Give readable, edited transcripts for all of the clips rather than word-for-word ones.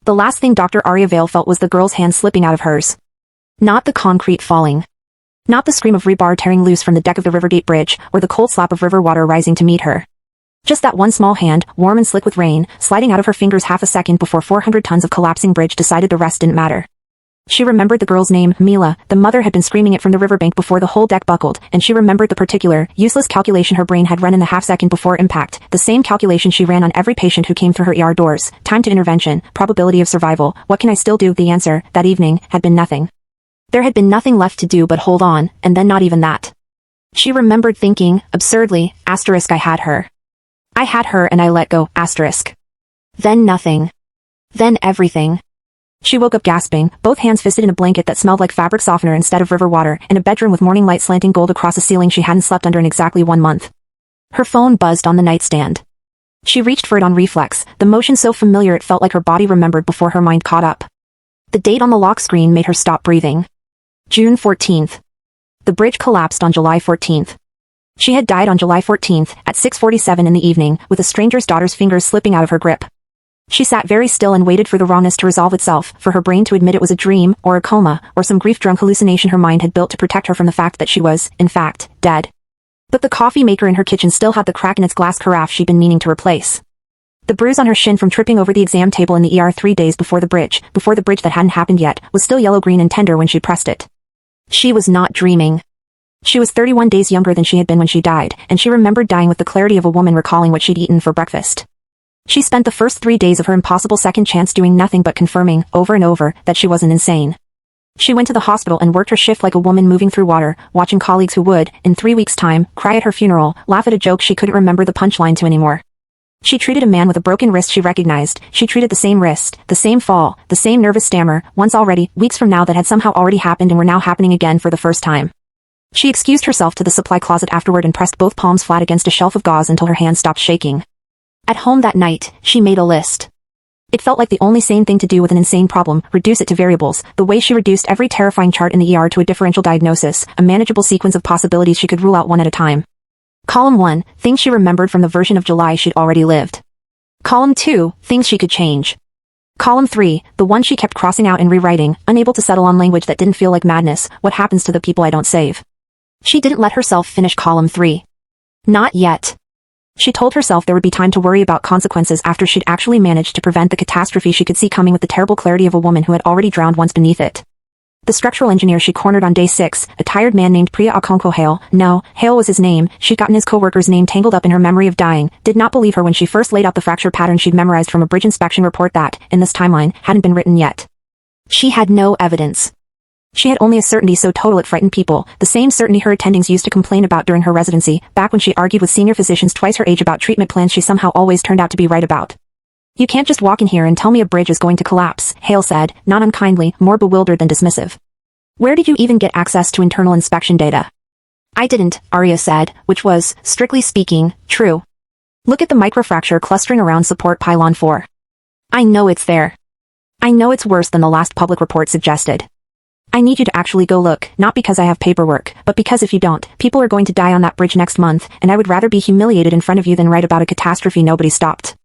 The last thing Dr. Aria Vale felt was the girl's hand slipping out of hers. Not the concrete falling. Not the scream of rebar tearing loose from the deck of the Rivergate Bridge, or the cold slap of river water rising to meet her. Just that one small hand, warm and slick with rain, sliding out of her fingers half a second before 400 tons of collapsing bridge decided the rest didn't matter. She remembered the girl's name, Mila. The mother had been screaming it from the riverbank before the whole deck buckled, and she remembered the particular, useless calculation her brain had run in the half-second before impact, the same calculation she ran on every patient who came through her ER doors: time to intervention, probability of survival, what can I still do? The answer, that evening, had been nothing. There had been nothing left to do but hold on, and then not even that. She remembered thinking, absurdly, I had her. I had her and I let go, Then nothing. Then everything. She woke up gasping, both hands fisted in a blanket that smelled like fabric softener instead of river water, in a bedroom with morning light slanting gold across a ceiling she hadn't slept under in exactly 1 month. Her phone buzzed on the nightstand. She reached for it on reflex, the motion so familiar it felt like her body remembered before her mind caught up. The date on the lock screen made her stop breathing. June 14th. The bridge collapsed on July 14th. She had died on July 14th, at 6:47 in the evening, with a stranger's daughter's fingers slipping out of her grip. She sat very still and waited for the wrongness to resolve itself, for her brain to admit it was a dream, or a coma, or some grief-drunk hallucination her mind had built to protect her from the fact that she was, in fact, dead. But the coffee maker in her kitchen still had the crack in its glass carafe she'd been meaning to replace. The bruise on her shin from tripping over the exam table in the ER 3 days before the bridge that hadn't happened yet, was still yellow-green and tender when she pressed it. She was not dreaming. She was 31 days younger than she had been when she died, and she remembered dying with the clarity of a woman recalling what she'd eaten for breakfast. She spent the first 3 days of her impossible second chance doing nothing but confirming, over and over, that she wasn't insane. She went to the hospital and worked her shift like a woman moving through water, watching colleagues who would, in 3 weeks' time, cry at her funeral, laugh at a joke she couldn't remember the punchline to anymore. She treated a man with a broken wrist she recognized. She treated the same wrist, the same fall, the same nervous stammer, once already, weeks from now that had somehow already happened and were now happening again for the first time. She excused herself to the supply closet afterward and pressed both palms flat against a shelf of gauze until her hands stopped shaking. At home that night, she made a list. It felt like the only sane thing to do with an insane problem, reduce it to variables, the way she reduced every terrifying chart in the ER to a differential diagnosis, a manageable sequence of possibilities she could rule out one at a time. Column 1, things she remembered from the version of July she'd already lived. Column 2, things she could change. Column 3, the one she kept crossing out and rewriting, unable to settle on language that didn't feel like madness: what happens to the people I don't save? She didn't let herself finish column 3. Not yet. She told herself there would be time to worry about consequences after she'd actually managed to prevent the catastrophe she could see coming with the terrible clarity of a woman who had already drowned once beneath it. The structural engineer she cornered on day 6, a tired man named Priya Okonkwo Hale, no, Hale was his name, she'd gotten his co-worker's name tangled up in her memory of dying, did not believe her when she first laid out the fracture pattern she'd memorized from a bridge inspection report that, in this timeline, hadn't been written yet. She had no evidence. She had only a certainty so total it frightened people, the same certainty her attendings used to complain about during her residency, back when she argued with senior physicians twice her age about treatment plans she somehow always turned out to be right about. You can't just walk in here and tell me a bridge is going to collapse, Hale said, not unkindly, more bewildered than dismissive. Where did you even get access to internal inspection data? I didn't, Aria said, which was, strictly speaking, true. Look at the microfracture clustering around support pylon 4. I know it's there. I know it's worse than the last public report suggested. I need you to actually go look, not because I have paperwork, but because if you don't, people are going to die on that bridge next month, and I would rather be humiliated in front of you than write about a catastrophe nobody stopped.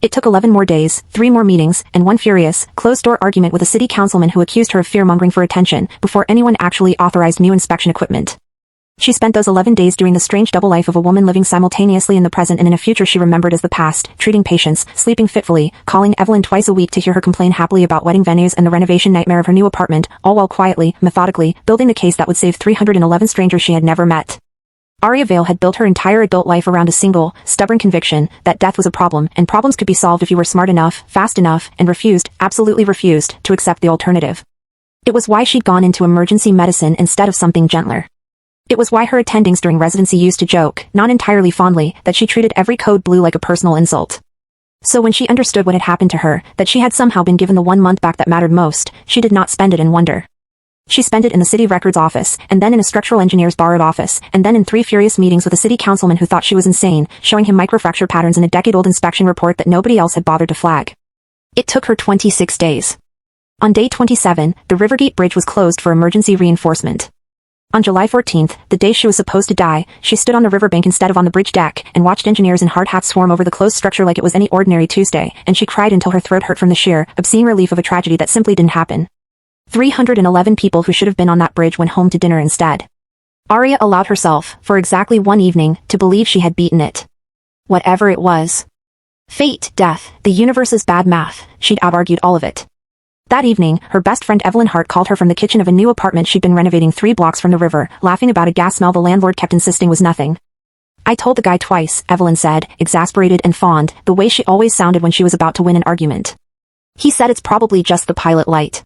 It took 11 more days, 3 more meetings, and one furious, closed-door argument with a city councilman who accused her of fear-mongering for attention, before anyone actually authorized new inspection equipment. She spent those 11 days doing the strange double life of a woman living simultaneously in the present and in a future she remembered as the past, treating patients, sleeping fitfully, calling Evelyn twice a week to hear her complain happily about wedding venues and the renovation nightmare of her new apartment, all while quietly, methodically, building the case that would save 311 strangers she had never met. Aria Vale had built her entire adult life around a single, stubborn conviction that death was a problem, and problems could be solved if you were smart enough, fast enough, and refused, absolutely refused, to accept the alternative. It was why she'd gone into emergency medicine instead of something gentler. It was why her attendings during residency used to joke, not entirely fondly, that she treated every code blue like a personal insult. So when she understood what had happened to her, that she had somehow been given the 1 month back that mattered most, she did not spend it in wonder. She spent it in the city records office, and then in a structural engineer's borrowed office, and then in 3 furious meetings with a city councilman who thought she was insane, showing him microfracture patterns in a decade-old inspection report that nobody else had bothered to flag. It took her 26 days. On day 27, the Rivergate Bridge was closed for emergency reinforcement. On July 14th, the day she was supposed to die, she stood on the riverbank instead of on the bridge deck and watched engineers in hard hats swarm over the closed structure like it was any ordinary Tuesday, and she cried until her throat hurt from the sheer, obscene relief of a tragedy that simply didn't happen. 311 people who should have been on that bridge went home to dinner instead. Aria allowed herself, for exactly one evening, to believe she had beaten it. Whatever it was. Fate, death, the universe's bad math, she'd out-argued all of it. That evening, her best friend Evelyn Hart called her from the kitchen of a new apartment she'd been renovating 3 blocks from the river, laughing about a gas smell the landlord kept insisting was nothing. "I told the guy twice," Evelyn said, exasperated and fond, the way she always sounded when she was about to win an argument. "He said it's probably just the pilot light.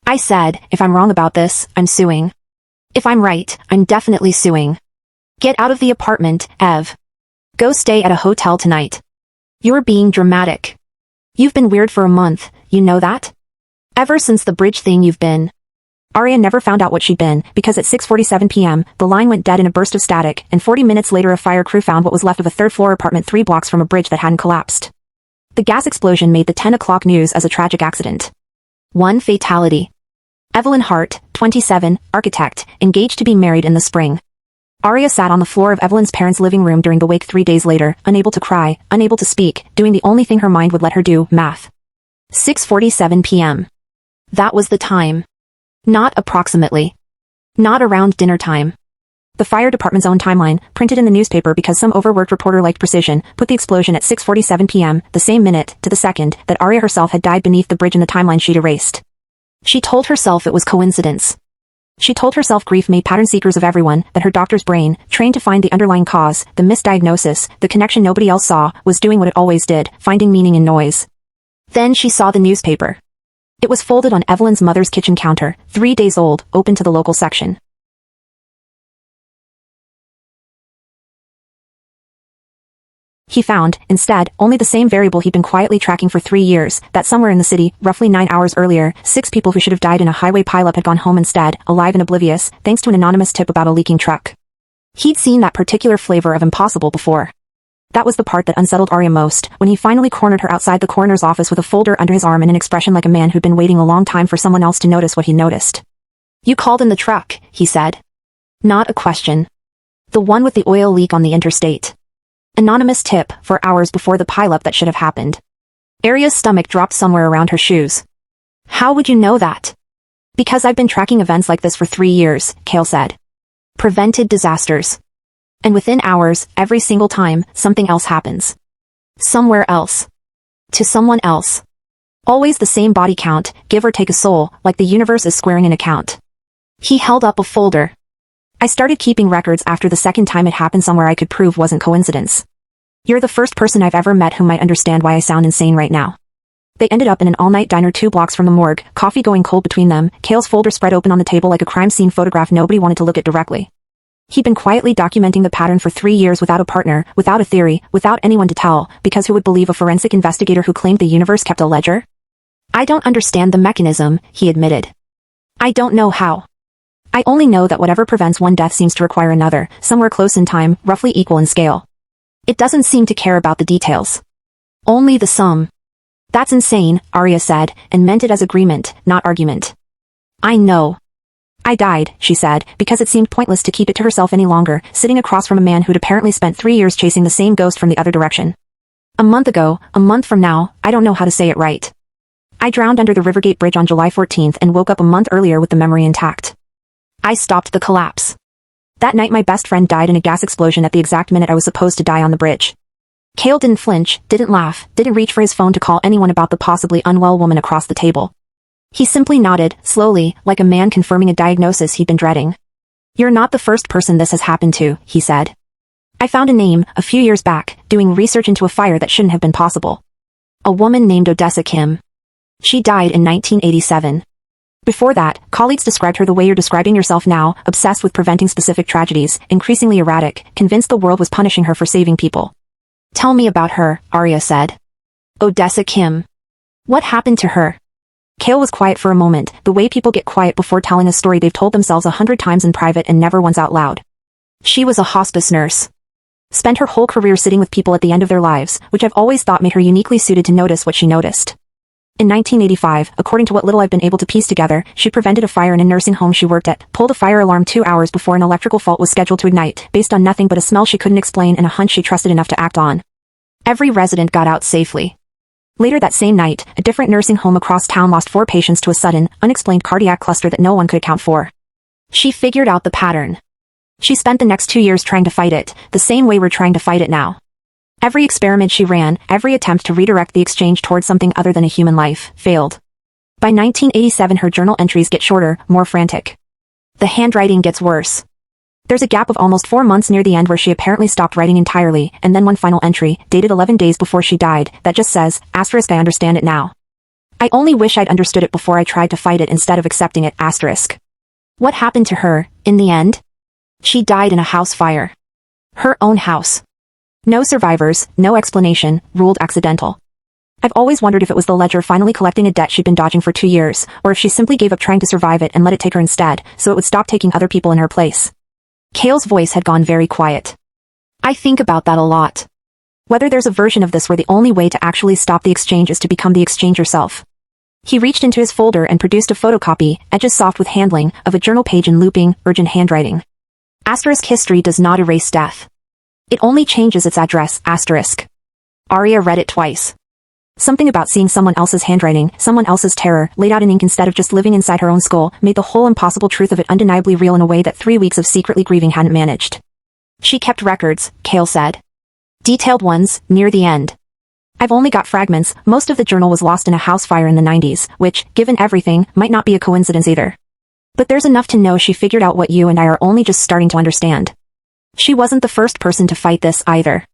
I said, if I'm wrong about this, I'm suing. If I'm right, I'm definitely suing. Get out of the apartment, Ev. Go stay at a hotel tonight. You're being dramatic. You've been weird for a month, you know that? Ever since the bridge thing you've been." Aria never found out what she'd been, because at 6:47 p.m., the line went dead in a burst of static, and 40 minutes later a fire crew found what was left of a third-floor apartment 3 blocks from a bridge that hadn't collapsed. The gas explosion made the 10 o'clock news as a tragic accident. 1 fatality. Evelyn Hart, 27, architect, engaged to be married in the spring. Aria sat on the floor of Evelyn's parents' living room during the wake 3 days later, unable to cry, unable to speak, doing the only thing her mind would let her do, math. 6:47 p.m. That was the time. Not approximately. Not around dinner time. The fire department's own timeline, printed in the newspaper because some overworked reporter liked precision, put the explosion at 6:47 p.m., the same minute, to the second, that Aria herself had died beneath the bridge in the timeline she'd erased. She told herself it was coincidence. She told herself grief made pattern seekers of everyone, that her doctor's brain, trained to find the underlying cause, the misdiagnosis, the connection nobody else saw, was doing what it always did, finding meaning in noise. Then she saw the newspaper. It was folded on Evelyn's mother's kitchen counter, 3 days old, open to the local section. He found, instead, only the same variable he'd been quietly tracking for 3 years, that somewhere in the city, roughly 9 hours earlier, 6 people who should have died in a highway pileup had gone home instead, alive and oblivious, thanks to an anonymous tip about a leaking truck. He'd seen that particular flavor of impossible before. That was the part that unsettled Aria most, when he finally cornered her outside the coroner's office with a folder under his arm and an expression like a man who'd been waiting a long time for someone else to notice what he noticed. "You called in the truck," he said. Not a question. The one with the oil leak on the interstate. Anonymous tip, for hours before the pileup that should have happened. Aria's stomach dropped somewhere around her shoes. "How would you know that?" "Because I've been tracking events like this for 3 years, Cale said. Prevented disasters. And within hours, every single time, something else happens. Somewhere else. To someone else. Always the same body count, give or take a soul, like the universe is squaring an account." He held up a folder. "I started keeping records after the second time it happened somewhere I could prove wasn't coincidence. You're the first person I've ever met who might understand why I sound insane right now." They ended up in an all-night diner 2 blocks from the morgue, coffee going cold between them, Cale's folder spread open on the table like a crime scene photograph nobody wanted to look at directly. He'd been quietly documenting the pattern for 3 years without a partner, without a theory, without anyone to tell, because who would believe a forensic investigator who claimed the universe kept a ledger? "I don't understand the mechanism," he admitted. "I don't know how. I only know that whatever prevents one death seems to require another, somewhere close in time, roughly equal in scale. It doesn't seem to care about the details. Only the sum." "That's insane," Aria said, and meant it as agreement, not argument. "I know. I died," she said, because it seemed pointless to keep it to herself any longer, sitting across from a man who'd apparently spent 3 years chasing the same ghost from the other direction. "A month ago, a month from now, I don't know how to say it right. I drowned under the Rivergate Bridge on July 14th and woke up a month earlier with the memory intact. I stopped the collapse. That night my best friend died in a gas explosion at the exact minute I was supposed to die on the bridge." Cale didn't flinch, didn't laugh, didn't reach for his phone to call anyone about the possibly unwell woman across the table. He simply nodded, slowly, like a man confirming a diagnosis he'd been dreading. "You're not the first person this has happened to," he said. "I found a name, a few years back, doing research into a fire that shouldn't have been possible. A woman named Odessa Kim. She died in 1987. Before that, colleagues described her the way you're describing yourself now, obsessed with preventing specific tragedies, increasingly erratic, convinced the world was punishing her for saving people." "Tell me about her," Aria said. "Odessa Kim. What happened to her?" Cale was quiet for a moment, the way people get quiet before telling a story they've told themselves 100 times in private and never once out loud. "She was a hospice nurse. Spent her whole career sitting with people at the end of their lives, which I've always thought made her uniquely suited to notice what she noticed. In 1985, according to what little I've been able to piece together, she prevented a fire in a nursing home she worked at, pulled a fire alarm 2 hours before an electrical fault was scheduled to ignite, based on nothing but a smell she couldn't explain and a hunch she trusted enough to act on. Every resident got out safely. Later that same night, a different nursing home across town lost 4 patients to a sudden, unexplained cardiac cluster that no one could account for. She figured out the pattern. She spent the next 2 years trying to fight it, the same way we're trying to fight it now. Every experiment she ran, every attempt to redirect the exchange towards something other than a human life, failed. By 1987 her journal entries get shorter, more frantic. The handwriting gets worse. There's a gap of almost 4 months near the end where she apparently stopped writing entirely, and then one final entry, dated 11 days before she died, that just says, *I understand it now. I only wish I'd understood it before I tried to fight it instead of accepting it, *. What happened to her, in the end? She died in a house fire. Her own house. No survivors, no explanation, ruled accidental. I've always wondered if it was the ledger finally collecting a debt she'd been dodging for 2 years, or if she simply gave up trying to survive it and let it take her instead, so it would stop taking other people in her place. Kale's voice had gone very quiet. I think about that a lot. Whether there's a version of this where the only way to actually stop the exchange is to become the exchange yourself. He reached into his folder and produced a photocopy, edges soft with handling, of a journal page in looping, urgent handwriting. History does not erase death. It only changes its address, *. Aria read it twice. Something about seeing someone else's handwriting, someone else's terror, laid out in ink instead of just living inside her own skull, made the whole impossible truth of it undeniably real in a way that 3 weeks of secretly grieving hadn't managed. She kept records, Kale said. Detailed ones, near the end. I've only got fragments, most of the journal was lost in a house fire in the 90s, which, given everything, might not be a coincidence either. But there's enough to know she figured out what you and I are only just starting to understand. She wasn't the first person to fight this either.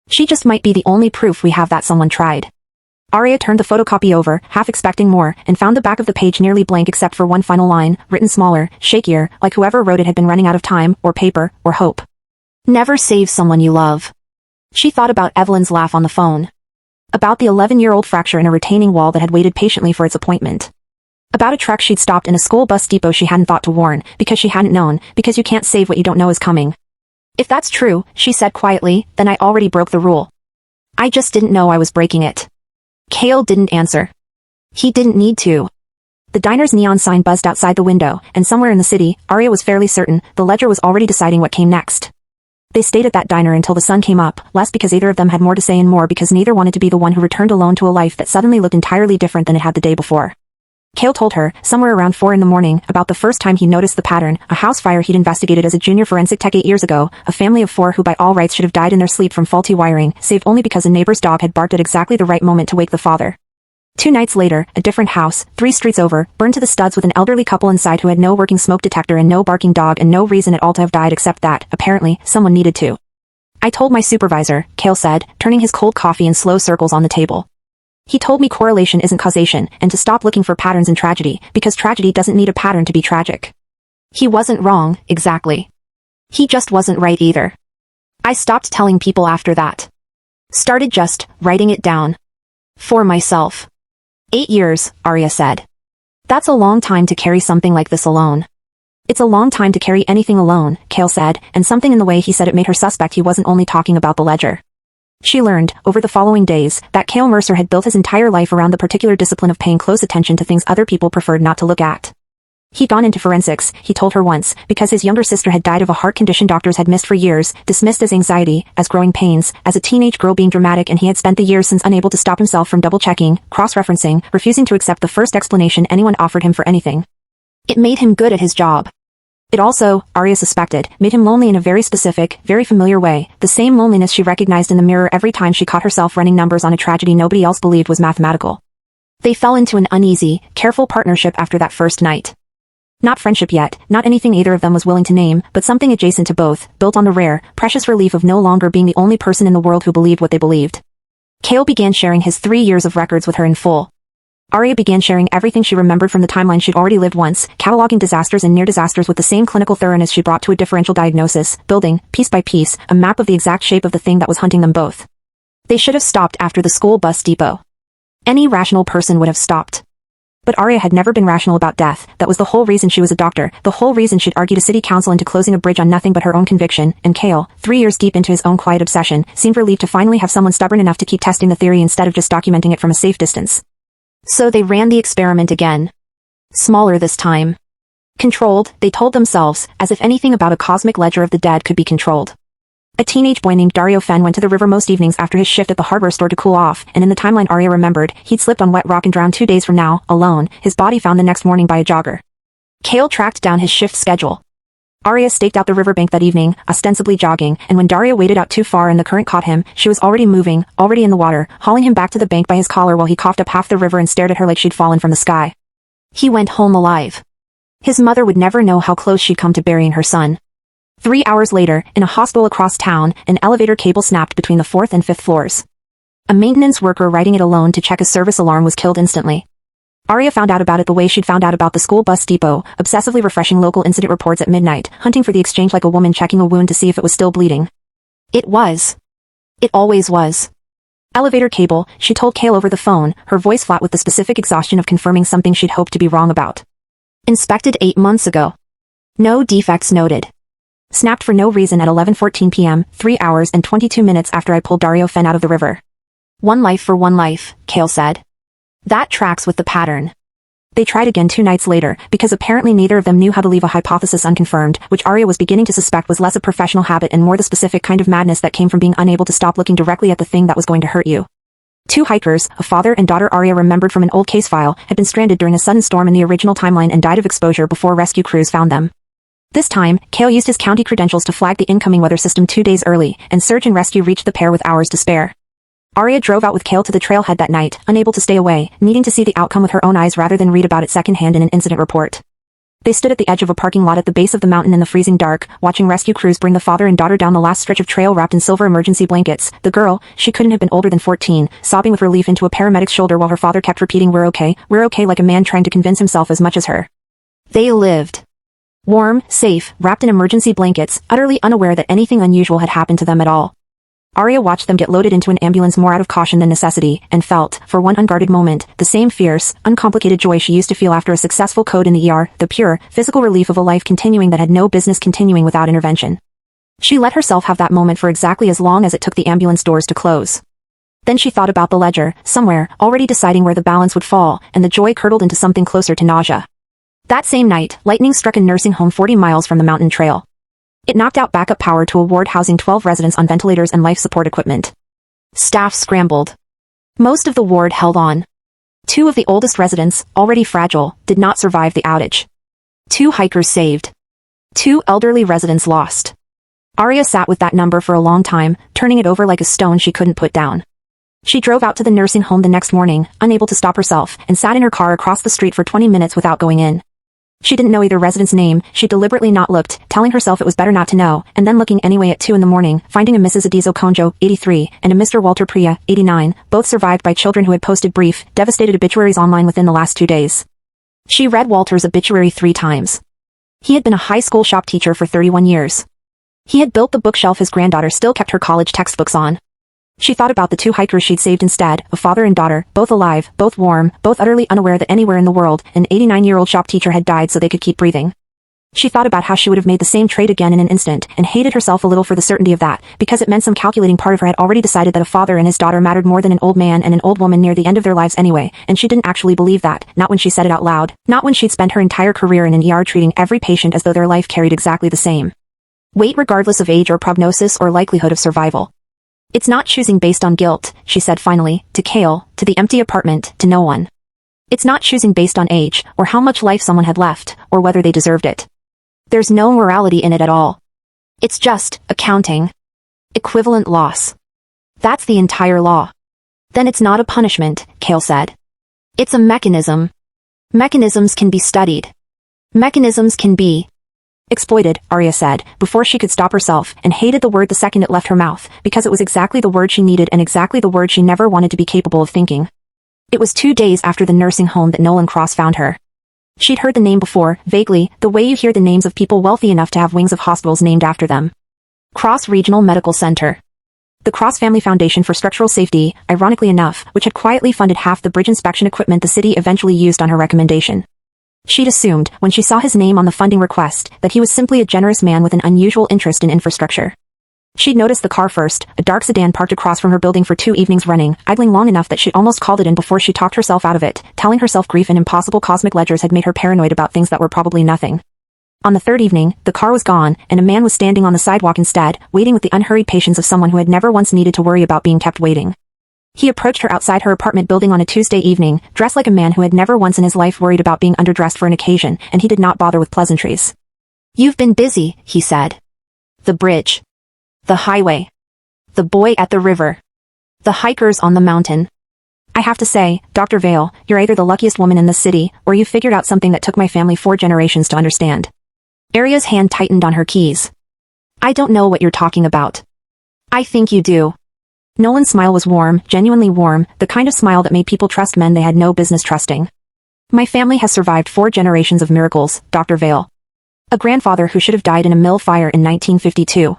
She just might be the only proof we have that someone tried. Aria turned the photocopy over, half expecting more, and found the back of the page nearly blank except for one final line, written smaller, shakier, like whoever wrote it had been running out of time, or paper, or hope. Never save someone you love. She thought about Evelyn's laugh on the phone. About the 11-year-old fracture in a retaining wall that had waited patiently for its appointment. About a truck she'd stopped in a school bus depot she hadn't thought to warn, because she hadn't known, because you can't save what you don't know is coming. If that's true, she said quietly, then I already broke the rule. I just didn't know I was breaking it. Kale didn't answer. He didn't need to. The diner's neon sign buzzed outside the window, and somewhere in the city, Aria was fairly certain, the ledger was already deciding what came next. They stayed at that diner until the sun came up, less because either of them had more to say and more because neither wanted to be the one who returned alone to a life that suddenly looked entirely different than it had the day before. Kale told her, somewhere around 4 in the morning, about the first time he noticed the pattern, a house fire he'd investigated as a junior forensic tech 8 years ago, a family of 4 who by all rights should have died in their sleep from faulty wiring, save only because a neighbor's dog had barked at exactly the right moment to wake the father. 2 nights later, a different house, 3 streets over, burned to the studs with an elderly couple inside who had no working smoke detector and no barking dog and no reason at all to have died except that, apparently, someone needed to. I told my supervisor, Kale said, turning his cold coffee in slow circles on the table. He told me correlation isn't causation, and to stop looking for patterns in tragedy, because tragedy doesn't need a pattern to be tragic. He wasn't wrong, exactly. He just wasn't right either. I stopped telling people after that. Started just writing it down. For myself. 8 years, Aria said. That's a long time to carry something like this alone. It's a long time to carry anything alone, Kale said, and something in the way he said it made her suspect he wasn't only talking about the ledger. She learned, over the following days, that Kale Mercer had built his entire life around the particular discipline of paying close attention to things other people preferred not to look at. He'd gone into forensics, he told her once, because his younger sister had died of a heart condition doctors had missed for years, dismissed as anxiety, as growing pains, as a teenage girl being dramatic, and he had spent the years since unable to stop himself from double-checking, cross-referencing, refusing to accept the first explanation anyone offered him for anything. It made him good at his job. It also, Aria suspected, made him lonely in a very specific, very familiar way, the same loneliness she recognized in the mirror every time she caught herself running numbers on a tragedy nobody else believed was mathematical. They fell into an uneasy, careful partnership after that first night. Not friendship yet, not anything either of them was willing to name, but something adjacent to both, built on the rare, precious relief of no longer being the only person in the world who believed what they believed. Kale began sharing his 3 years of records with her in full. Aria began sharing everything she remembered from the timeline she'd already lived once, cataloging disasters and near disasters with the same clinical thoroughness she brought to a differential diagnosis, building, piece by piece, a map of the exact shape of the thing that was hunting them both. They should have stopped after the school bus depot. Any rational person would have stopped. But Aria had never been rational about death, that was the whole reason she was a doctor, the whole reason she'd argued a city council into closing a bridge on nothing but her own conviction, and Kale, 3 years deep into his own quiet obsession, seemed relieved to finally have someone stubborn enough to keep testing the theory instead of just documenting it from a safe distance. So they ran the experiment again. Smaller this time. Controlled, they told themselves, as if anything about a cosmic ledger of the dead could be controlled. A teenage boy named Dario Fen went to the river most evenings after his shift at the hardware store to cool off, and in the timeline Aria remembered, he'd slipped on wet rock and drowned 2 days from now, alone, his body found the next morning by a jogger. Kale tracked down his shift schedule. Aria staked out the riverbank that evening, ostensibly jogging, and when Dario waded out too far and the current caught him, she was already moving, already in the water, hauling him back to the bank by his collar while he coughed up half the river and stared at her like she'd fallen from the sky. He went home alive. His mother would never know how close she'd come to burying her son. 3 hours later, in a hospital across town, an elevator cable snapped between the 4th and 5th floors. A maintenance worker riding it alone to check a service alarm was killed instantly. Aria found out about it the way she'd found out about the school bus depot, obsessively refreshing local incident reports at midnight, hunting for the exchange like a woman checking a wound to see if it was still bleeding. It was. It always was. Elevator cable, she told Kale over the phone, her voice flat with the specific exhaustion of confirming something she'd hoped to be wrong about. Inspected 8 months ago. No defects noted. Snapped for no reason at 11:14 p.m., 3 hours and 22 minutes after I pulled Dario Fen out of the river. One life for one life, Kale said. That tracks with the pattern. They tried again 2 nights later, because apparently neither of them knew how to leave a hypothesis unconfirmed, which Aria was beginning to suspect was less a professional habit and more the specific kind of madness that came from being unable to stop looking directly at the thing that was going to hurt you. 2 hikers, a father and daughter Aria remembered from an old case file, had been stranded during a sudden storm in the original timeline and died of exposure before rescue crews found them. This time, Kale used his county credentials to flag the incoming weather system 2 days early, and search and rescue reached the pair with hours to spare. Aria drove out with Kale to the trailhead that night, unable to stay away, needing to see the outcome with her own eyes rather than read about it secondhand in an incident report. They stood at the edge of a parking lot at the base of the mountain in the freezing dark, watching rescue crews bring the father and daughter down the last stretch of trail wrapped in silver emergency blankets. The girl, she couldn't have been older than 14, sobbing with relief into a paramedic's shoulder while her father kept repeating we're okay, like a man trying to convince himself as much as her. They lived. Warm, safe, wrapped in emergency blankets, utterly unaware that anything unusual had happened to them at all. Aria watched them get loaded into an ambulance more out of caution than necessity, and felt, for one unguarded moment, the same fierce, uncomplicated joy she used to feel after a successful code in the ER, the pure, physical relief of a life continuing that had no business continuing without intervention. She let herself have that moment for exactly as long as it took the ambulance doors to close. Then she thought about the ledger, somewhere, already deciding where the balance would fall, and the joy curdled into something closer to nausea. That same night, lightning struck a nursing home 40 miles from the mountain trail. It knocked out backup power to a ward housing 12 residents on ventilators and life support equipment. Staff scrambled. Most of the ward held on. 2 of the oldest residents, already fragile, did not survive the outage. 2 hikers saved. 2 elderly residents lost. Aria sat with that number for a long time, turning it over like a stone she couldn't put down. She drove out to the nursing home the next morning, unable to stop herself, and sat in her car across the street for 20 minutes without going in. She didn't know either resident's name, she deliberately not looked, telling herself it was better not to know, and then looking anyway at 2 in the morning, finding a Mrs. Adizo Konjo, 83, and a Mr. Walter Priya, 89, both survived by children who had posted brief, devastated obituaries online within the last 2 days. She read Walter's obituary 3 times. He had been a high school shop teacher for 31 years. He had built the bookshelf his granddaughter still kept her college textbooks on. She thought about the 2 hikers she'd saved instead, a father and daughter, both alive, both warm, both utterly unaware that anywhere in the world, an 89-year-old shop teacher had died so they could keep breathing. She thought about how she would have made the same trade again in an instant, and hated herself a little for the certainty of that, because it meant some calculating part of her had already decided that a father and his daughter mattered more than an old man and an old woman near the end of their lives anyway, and she didn't actually believe that, not when she said it out loud, not when she'd spent her entire career in an ER treating every patient as though their life carried exactly the same weight regardless of age or prognosis or likelihood of survival. It's not choosing based on guilt, she said finally, to Kale, to the empty apartment, to no one. It's not choosing based on age, or how much life someone had left, or whether they deserved it. There's no morality in it at all. It's just accounting. Equivalent loss. That's the entire law. Then it's not a punishment, Kale said. It's a mechanism. Mechanisms can be studied. Mechanisms can be exploited, Aria said, before she could stop herself, and hated the word the second it left her mouth, because it was exactly the word she needed and exactly the word she never wanted to be capable of thinking. It was 2 days after the nursing home that Nolan Cross found her. She'd heard the name before, vaguely, the way you hear the names of people wealthy enough to have wings of hospitals named after them. Cross Regional Medical Center. The Cross Family Foundation for Structural Safety, ironically enough, which had quietly funded half the bridge inspection equipment the city eventually used on her recommendation. She'd assumed, when she saw his name on the funding request, that he was simply a generous man with an unusual interest in infrastructure. She'd noticed the car first, a dark sedan parked across from her building for 2 evenings running, idling long enough that she'd almost called it in before she talked herself out of it, telling herself grief and impossible cosmic ledgers had made her paranoid about things that were probably nothing. On the third evening, the car was gone, and a man was standing on the sidewalk instead, waiting with the unhurried patience of someone who had never once needed to worry about being kept waiting. He approached her outside her apartment building on a Tuesday evening, dressed like a man who had never once in his life worried about being underdressed for an occasion, and he did not bother with pleasantries. "You've been busy," he said. "The bridge. The highway. The boy at the river. The hikers on the mountain. I have to say, Dr. Vale, you're either the luckiest woman in the city, or you figured out something that took my family 4 generations to understand." Aria's hand tightened on her keys. "I don't know what you're talking about." "I think you do." Nolan's smile was warm, genuinely warm, the kind of smile that made people trust men they had no business trusting. "My family has survived 4 generations of miracles, Dr. Vale. A grandfather who should have died in a mill fire in 1952.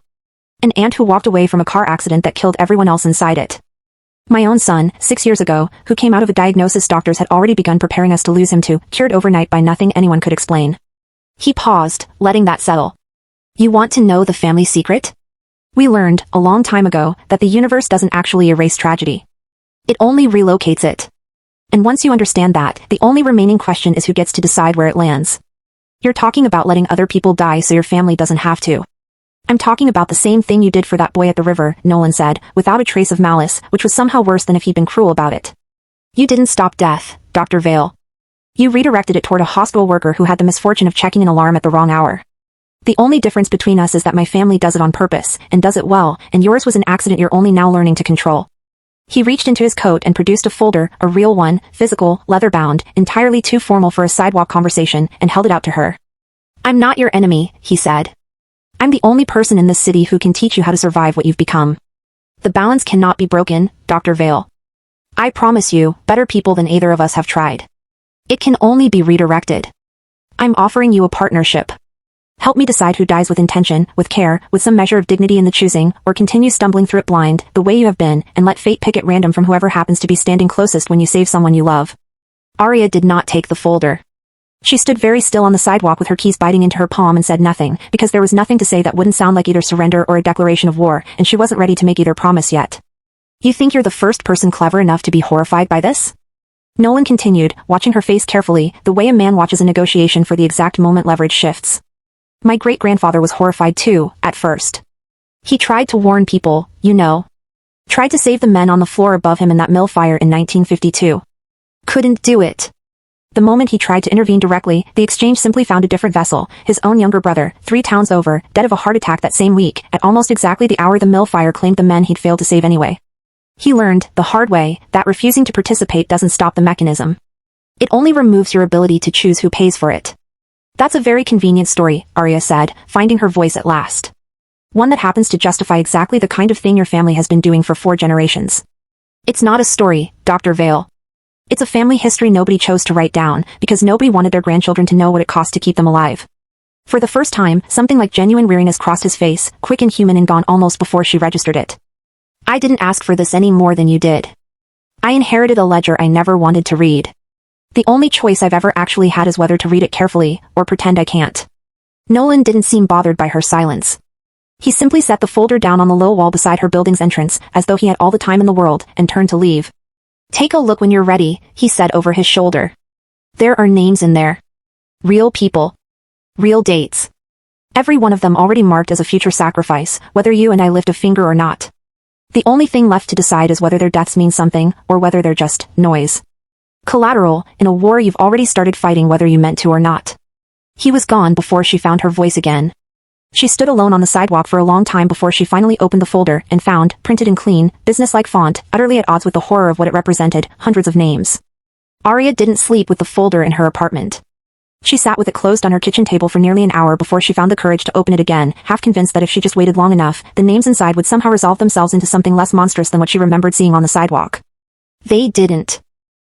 An aunt who walked away from a car accident that killed everyone else inside it. My own son, 6 years ago, who came out of a diagnosis doctors had already begun preparing us to lose him to, cured overnight by nothing anyone could explain." He paused, letting that settle. "You want to know the family secret? We learned, a long time ago, that the universe doesn't actually erase tragedy. It only relocates it. And once you understand that, the only remaining question is who gets to decide where it lands. You're talking about letting other people die so your family doesn't have to." "I'm talking about the same thing you did for that boy at the river," Nolan said, without a trace of malice, which was somehow worse than if he'd been cruel about it. "You didn't stop death, Dr. Vale. You redirected it toward a hospital worker who had the misfortune of checking an alarm at the wrong hour. The only difference between us is that my family does it on purpose, and does it well, and yours was an accident you're only now learning to control." He reached into his coat and produced a folder, a real one, physical, leather-bound, entirely too formal for a sidewalk conversation, and held it out to her. "I'm not your enemy," he said. "I'm the only person in this city who can teach you how to survive what you've become. The balance cannot be broken, Dr. Vale. I promise you, better people than either of us have tried. It can only be redirected. I'm offering you a partnership. Help me decide who dies with intention, with care, with some measure of dignity in the choosing, or continue stumbling through it blind, the way you have been, and let fate pick at random from whoever happens to be standing closest when you save someone you love." Aria did not take the folder. She stood very still on the sidewalk with her keys biting into her palm and said nothing, because there was nothing to say that wouldn't sound like either surrender or a declaration of war, and she wasn't ready to make either promise yet. "You think you're the first person clever enough to be horrified by this?" Nolan continued, watching her face carefully, the way a man watches a negotiation for the exact moment leverage shifts. "My great-grandfather was horrified too, at first. He tried to warn people, you know. Tried to save the men on the floor above him in that mill fire in 1952. Couldn't do it. The moment he tried to intervene directly, the exchange simply found a different vessel, his own younger brother, 3 towns over, dead of a heart attack that same week, at almost exactly the hour the mill fire claimed the men he'd failed to save anyway. He learned, the hard way, that refusing to participate doesn't stop the mechanism. It only removes your ability to choose who pays for it." "That's a very convenient story," Aria said, finding her voice at last. "One that happens to justify exactly the kind of thing your family has been doing for 4 generations. It's not a story, Dr. Vale. It's a family history nobody chose to write down, because nobody wanted their grandchildren to know what it cost to keep them alive." For the first time, something like genuine weariness crossed his face, quick and human and gone almost before she registered it. "I didn't ask for this any more than you did. I inherited a ledger I never wanted to read. The only choice I've ever actually had is whether to read it carefully, or pretend I can't." Nolan didn't seem bothered by her silence. He simply set the folder down on the low wall beside her building's entrance, as though he had all the time in the world, and turned to leave. "Take a look when you're ready," he said over his shoulder. "There are names in there. Real people. Real dates. Every one of them already marked as a future sacrifice, whether you and I lift a finger or not. The only thing left to decide is whether their deaths mean something, or whether they're just noise. Collateral, in a war you've already started fighting whether you meant to or not." He was gone before she found her voice again. She stood alone on the sidewalk for a long time before she finally opened the folder and found, printed in clean, businesslike font, utterly at odds with the horror of what it represented, hundreds of names. Aria didn't sleep with the folder in her apartment. She sat with it closed on her kitchen table for nearly an hour before she found the courage to open it again, half convinced that if she just waited long enough, the names inside would somehow resolve themselves into something less monstrous than what she remembered seeing on the sidewalk. They didn't.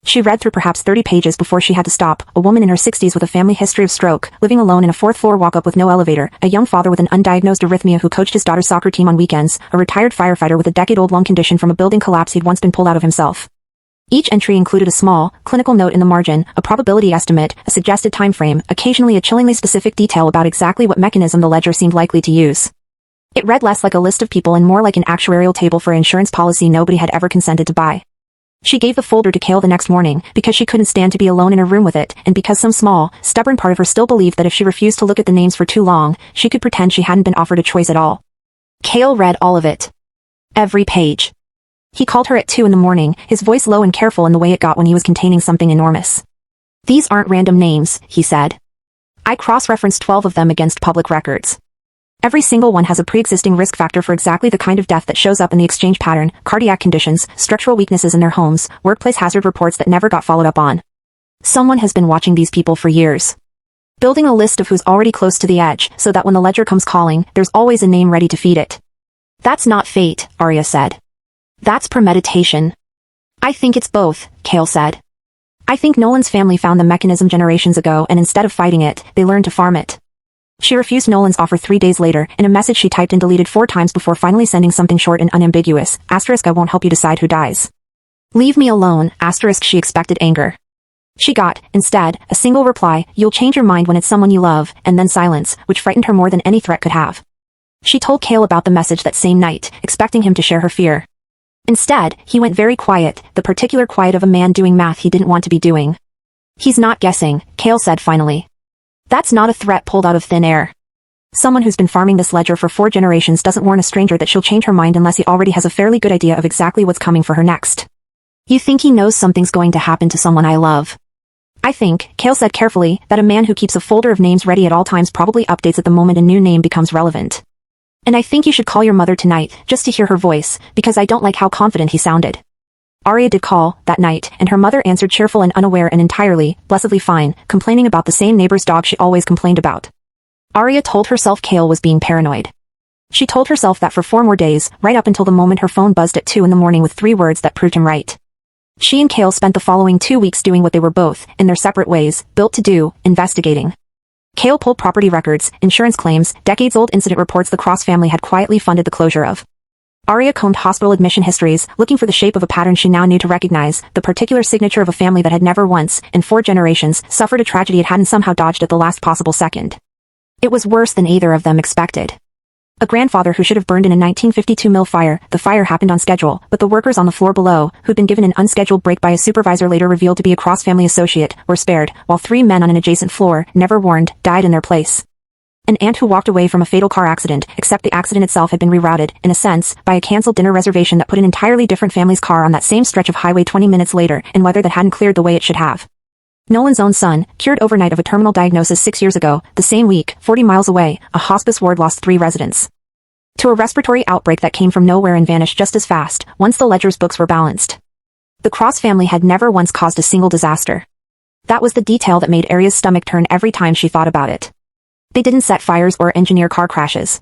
She read through perhaps 30 pages before she had to stop, a woman in her 60s with a family history of stroke, living alone in a 4th-floor walk-up with no elevator, a young father with an undiagnosed arrhythmia who coached his daughter's soccer team on weekends, a retired firefighter with a decade-old lung condition from a building collapse he'd once been pulled out of himself. Each entry included a small, clinical note in the margin, a probability estimate, a suggested time frame, occasionally a chillingly specific detail about exactly what mechanism the ledger seemed likely to use. It read less like a list of people and more like an actuarial table for an insurance policy nobody had ever consented to buy. She gave the folder to Kale the next morning because she couldn't stand to be alone in her room with it, and because some small, stubborn part of her still believed that if she refused to look at the names for too long, she could pretend she hadn't been offered a choice at all. Kale read all of it. Every page. He called her at 2 in the morning, his voice low and careful in the way it got when he was containing something enormous. "These aren't random names," he said. "I cross-referenced 12 of them against public records. Every single one has a pre-existing risk factor for exactly the kind of death that shows up in the exchange pattern, cardiac conditions, structural weaknesses in their homes, workplace hazard reports that never got followed up on. Someone has been watching these people for years. Building a list of who's already close to the edge, so that when the ledger comes calling, there's always a name ready to feed it." "That's not fate," Aria said. "That's premeditation." "I think it's both," Kale said. "I think Nolan's family found the mechanism generations ago and instead of fighting it, they learned to farm it." She refused Nolan's offer 3 days later, in a message she typed and deleted 4 times before finally sending something short and unambiguous, "I won't help you decide who dies. Leave me alone, *" She expected anger. She got, instead, a single reply, "You'll change your mind when it's someone you love," and then silence, which frightened her more than any threat could have. She told Kale about the message that same night, expecting him to share her fear. Instead, he went very quiet, the particular quiet of a man doing math he didn't want to be doing. "He's not guessing," Kale said finally. "That's not a threat pulled out of thin air. Someone who's been farming this ledger for 4 generations doesn't warn a stranger that she'll change her mind unless he already has a fairly good idea of exactly what's coming for her next. You think he knows something's going to happen to someone I love?" "I think," Kale said carefully, "that a man who keeps a folder of names ready at all times probably updates at the moment a new name becomes relevant. And I think you should call your mother tonight, just to hear her voice, because I don't like how confident he sounded." Aria did call, that night, and her mother answered cheerful and unaware and entirely, blessedly fine, complaining about the same neighbor's dog she always complained about. Aria told herself Kale was being paranoid. She told herself that for 4 more days, right up until the moment her phone buzzed at 2 in the morning with 3 words that proved him right. She and Kale spent the following 2 weeks doing what they were both, in their separate ways, built to do, investigating. Kale pulled property records, insurance claims, decades-old incident reports the Cross family had quietly funded the closure of. Aria combed hospital admission histories, looking for the shape of a pattern she now knew to recognize, the particular signature of a family that had never once, in 4 generations, suffered a tragedy it hadn't somehow dodged at the last possible second. It was worse than either of them expected. A grandfather who should have burned in a 1952 mill fire, the fire happened on schedule, but the workers on the floor below, who'd been given an unscheduled break by a supervisor later revealed to be a Cross family associate, were spared, while 3 men on an adjacent floor, never warned, died in their place. An aunt who walked away from a fatal car accident, except the accident itself had been rerouted, in a sense, by a cancelled dinner reservation that put an entirely different family's car on that same stretch of highway 20 minutes later, in weather that hadn't cleared the way it should have. Nolan's own son, cured overnight of a terminal diagnosis 6 years ago, the same week, 40 miles away, a hospice ward lost 3 residents. To a respiratory outbreak that came from nowhere and vanished just as fast, once the ledger's books were balanced. The Cross family had never once caused a single disaster. That was the detail that made Aria's stomach turn every time she thought about it. They didn't set fires or engineer car crashes.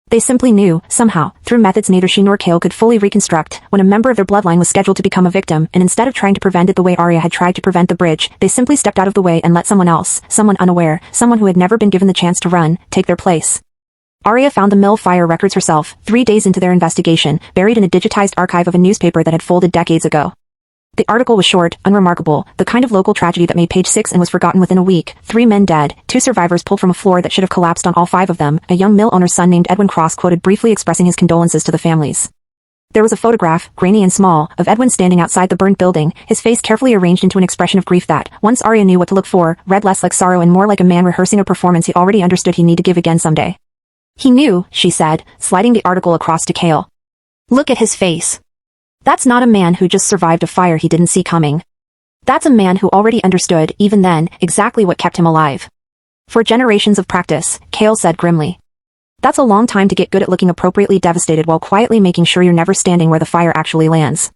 They simply knew, somehow, through methods neither she nor Kale could fully reconstruct, when a member of their bloodline was scheduled to become a victim, and instead of trying to prevent it the way Aria had tried to prevent the bridge, they simply stepped out of the way and let someone else, someone unaware, someone who had never been given the chance to run, take their place. Aria found the mill fire records herself, 3 days into their investigation, buried in a digitized archive of a newspaper that had folded decades ago. The article was short, unremarkable, the kind of local tragedy that made page 6 and was forgotten within a week. 3 men dead, 2 survivors pulled from a floor that should have collapsed on all 5 of them. A young mill owner's son named Edwin Cross quoted briefly expressing his condolences to the families. There was a photograph, grainy and small, of Edwin standing outside the burnt building, his face carefully arranged into an expression of grief that, once Aria knew what to look for, read less like sorrow and more like a man rehearsing a performance he already understood he'd need to give again someday. "He knew," she said, sliding the article across to Kale. "Look at his face. That's not a man who just survived a fire he didn't see coming. That's a man who already understood, even then, exactly what kept him alive. For generations of practice," Kale said grimly. "That's a long time to get good at looking appropriately devastated while quietly making sure you're never standing where the fire actually lands."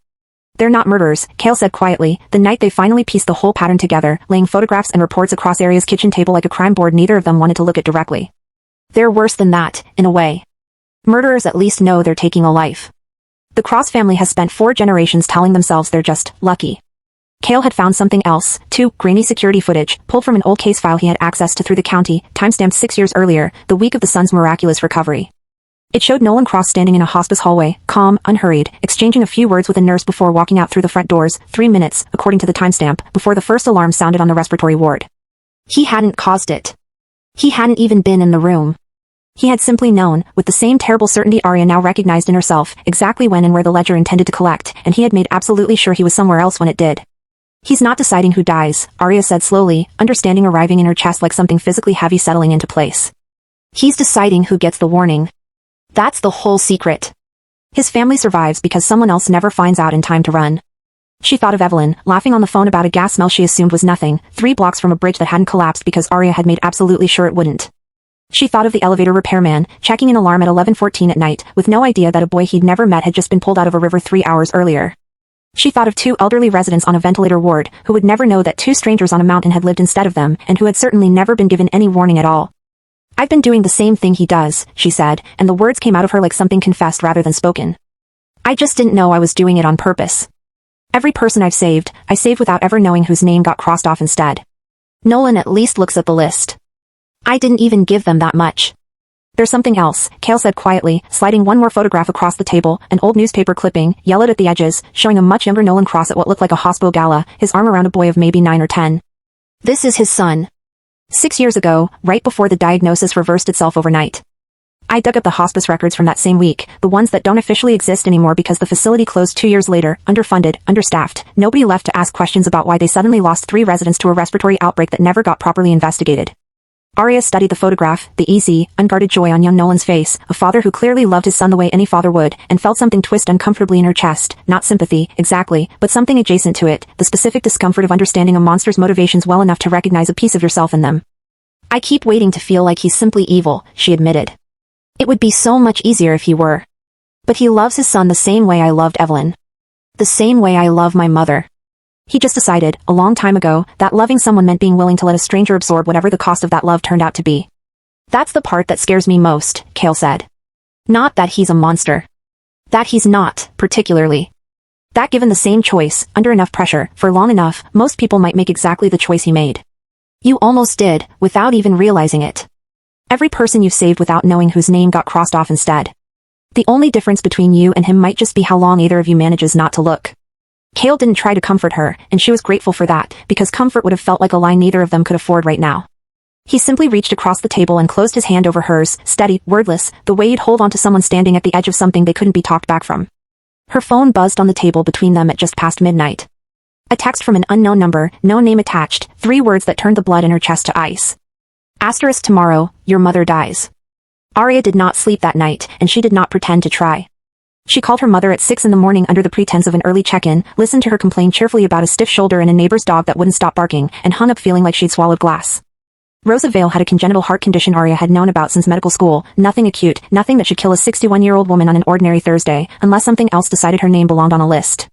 "They're not murderers," Kale said quietly, the night they finally pieced the whole pattern together, laying photographs and reports across Aria's kitchen table like a crime board neither of them wanted to look at directly. "They're worse than that, in a way. Murderers at least know they're taking a life. The Cross family has spent 4 generations telling themselves they're just lucky." Kale had found something else, 2 grainy security footage, pulled from an old case file he had access to through the county, timestamped 6 years earlier, the week of the son's miraculous recovery. It showed Nolan Cross standing in a hospice hallway, calm, unhurried, exchanging a few words with a nurse before walking out through the front doors, 3 minutes, according to the timestamp, before the first alarm sounded on the respiratory ward. He hadn't caused it. He hadn't even been in the room. He had simply known, with the same terrible certainty Aria now recognized in herself, exactly when and where the ledger intended to collect, and he had made absolutely sure he was somewhere else when it did. He's not deciding who dies, Aria said slowly, understanding arriving in her chest like something physically heavy settling into place. He's deciding who gets the warning. That's the whole secret. His family survives because someone else never finds out in time to run. She thought of Evelyn, laughing on the phone about a gas smell she assumed was nothing, 3 blocks from a bridge that hadn't collapsed because Aria had made absolutely sure it wouldn't. She thought of the elevator repairman, checking an alarm at 11:14 at night, with no idea that a boy he'd never met had just been pulled out of a river 3 hours earlier. She thought of 2 elderly residents on a ventilator ward, who would never know that 2 strangers on a mountain had lived instead of them, and who had certainly never been given any warning at all. I've been doing the same thing he does, she said, and the words came out of her like something confessed rather than spoken. I just didn't know I was doing it on purpose. Every person I saved without ever knowing whose name got crossed off instead. Nolan at least looks at the list. I didn't even give them that much. There's something else, Cale said quietly, sliding one more photograph across the table, an old newspaper clipping, yellowed at the edges, showing a much younger Nolan Cross at what looked like a hospital gala, his arm around a boy of maybe 9 or 10. This is his son. 6 years ago, right before the diagnosis reversed itself overnight. I dug up the hospice records from that same week, the ones that don't officially exist anymore because the facility closed 2 years later, underfunded, understaffed, nobody left to ask questions about why they suddenly lost 3 residents to a respiratory outbreak that never got properly investigated. Aria studied the photograph, the easy, unguarded joy on young Nolan's face, a father who clearly loved his son the way any father would, and felt something twist uncomfortably in her chest, not sympathy, exactly, but something adjacent to it, the specific discomfort of understanding a monster's motivations well enough to recognize a piece of yourself in them. I keep waiting to feel like he's simply evil, she admitted. It would be so much easier if he were. But he loves his son the same way I loved Evelyn. The same way I love my mother. He just decided, a long time ago, that loving someone meant being willing to let a stranger absorb whatever the cost of that love turned out to be. That's the part that scares me most, Cale said. Not that he's a monster. That he's not, particularly. That given the same choice, under enough pressure, for long enough, most people might make exactly the choice he made. You almost did, without even realizing it. Every person you've saved without knowing whose name got crossed off instead. The only difference between you and him might just be how long either of you manages not to look. Cale didn't try to comfort her, and she was grateful for that, because comfort would have felt like a line neither of them could afford right now. He simply reached across the table and closed his hand over hers, steady, wordless, the way you'd hold on to someone standing at the edge of something they couldn't be talked back from. Her phone buzzed on the table between them at just past midnight. A text from an unknown number, no name attached, 3 words that turned the blood in her chest to ice. Asterisk tomorrow, your mother dies. Aria did not sleep that night, and she did not pretend to try. She called her mother at 6 in the morning under the pretense of an early check-in, listened to her complain cheerfully about a stiff shoulder and a neighbor's dog that wouldn't stop barking, and hung up feeling like she'd swallowed glass. Rosa Vale had a congenital heart condition Aria had known about since medical school, nothing acute, nothing that should kill a 61-year-old woman on an ordinary Thursday, unless something else decided her name belonged on a list.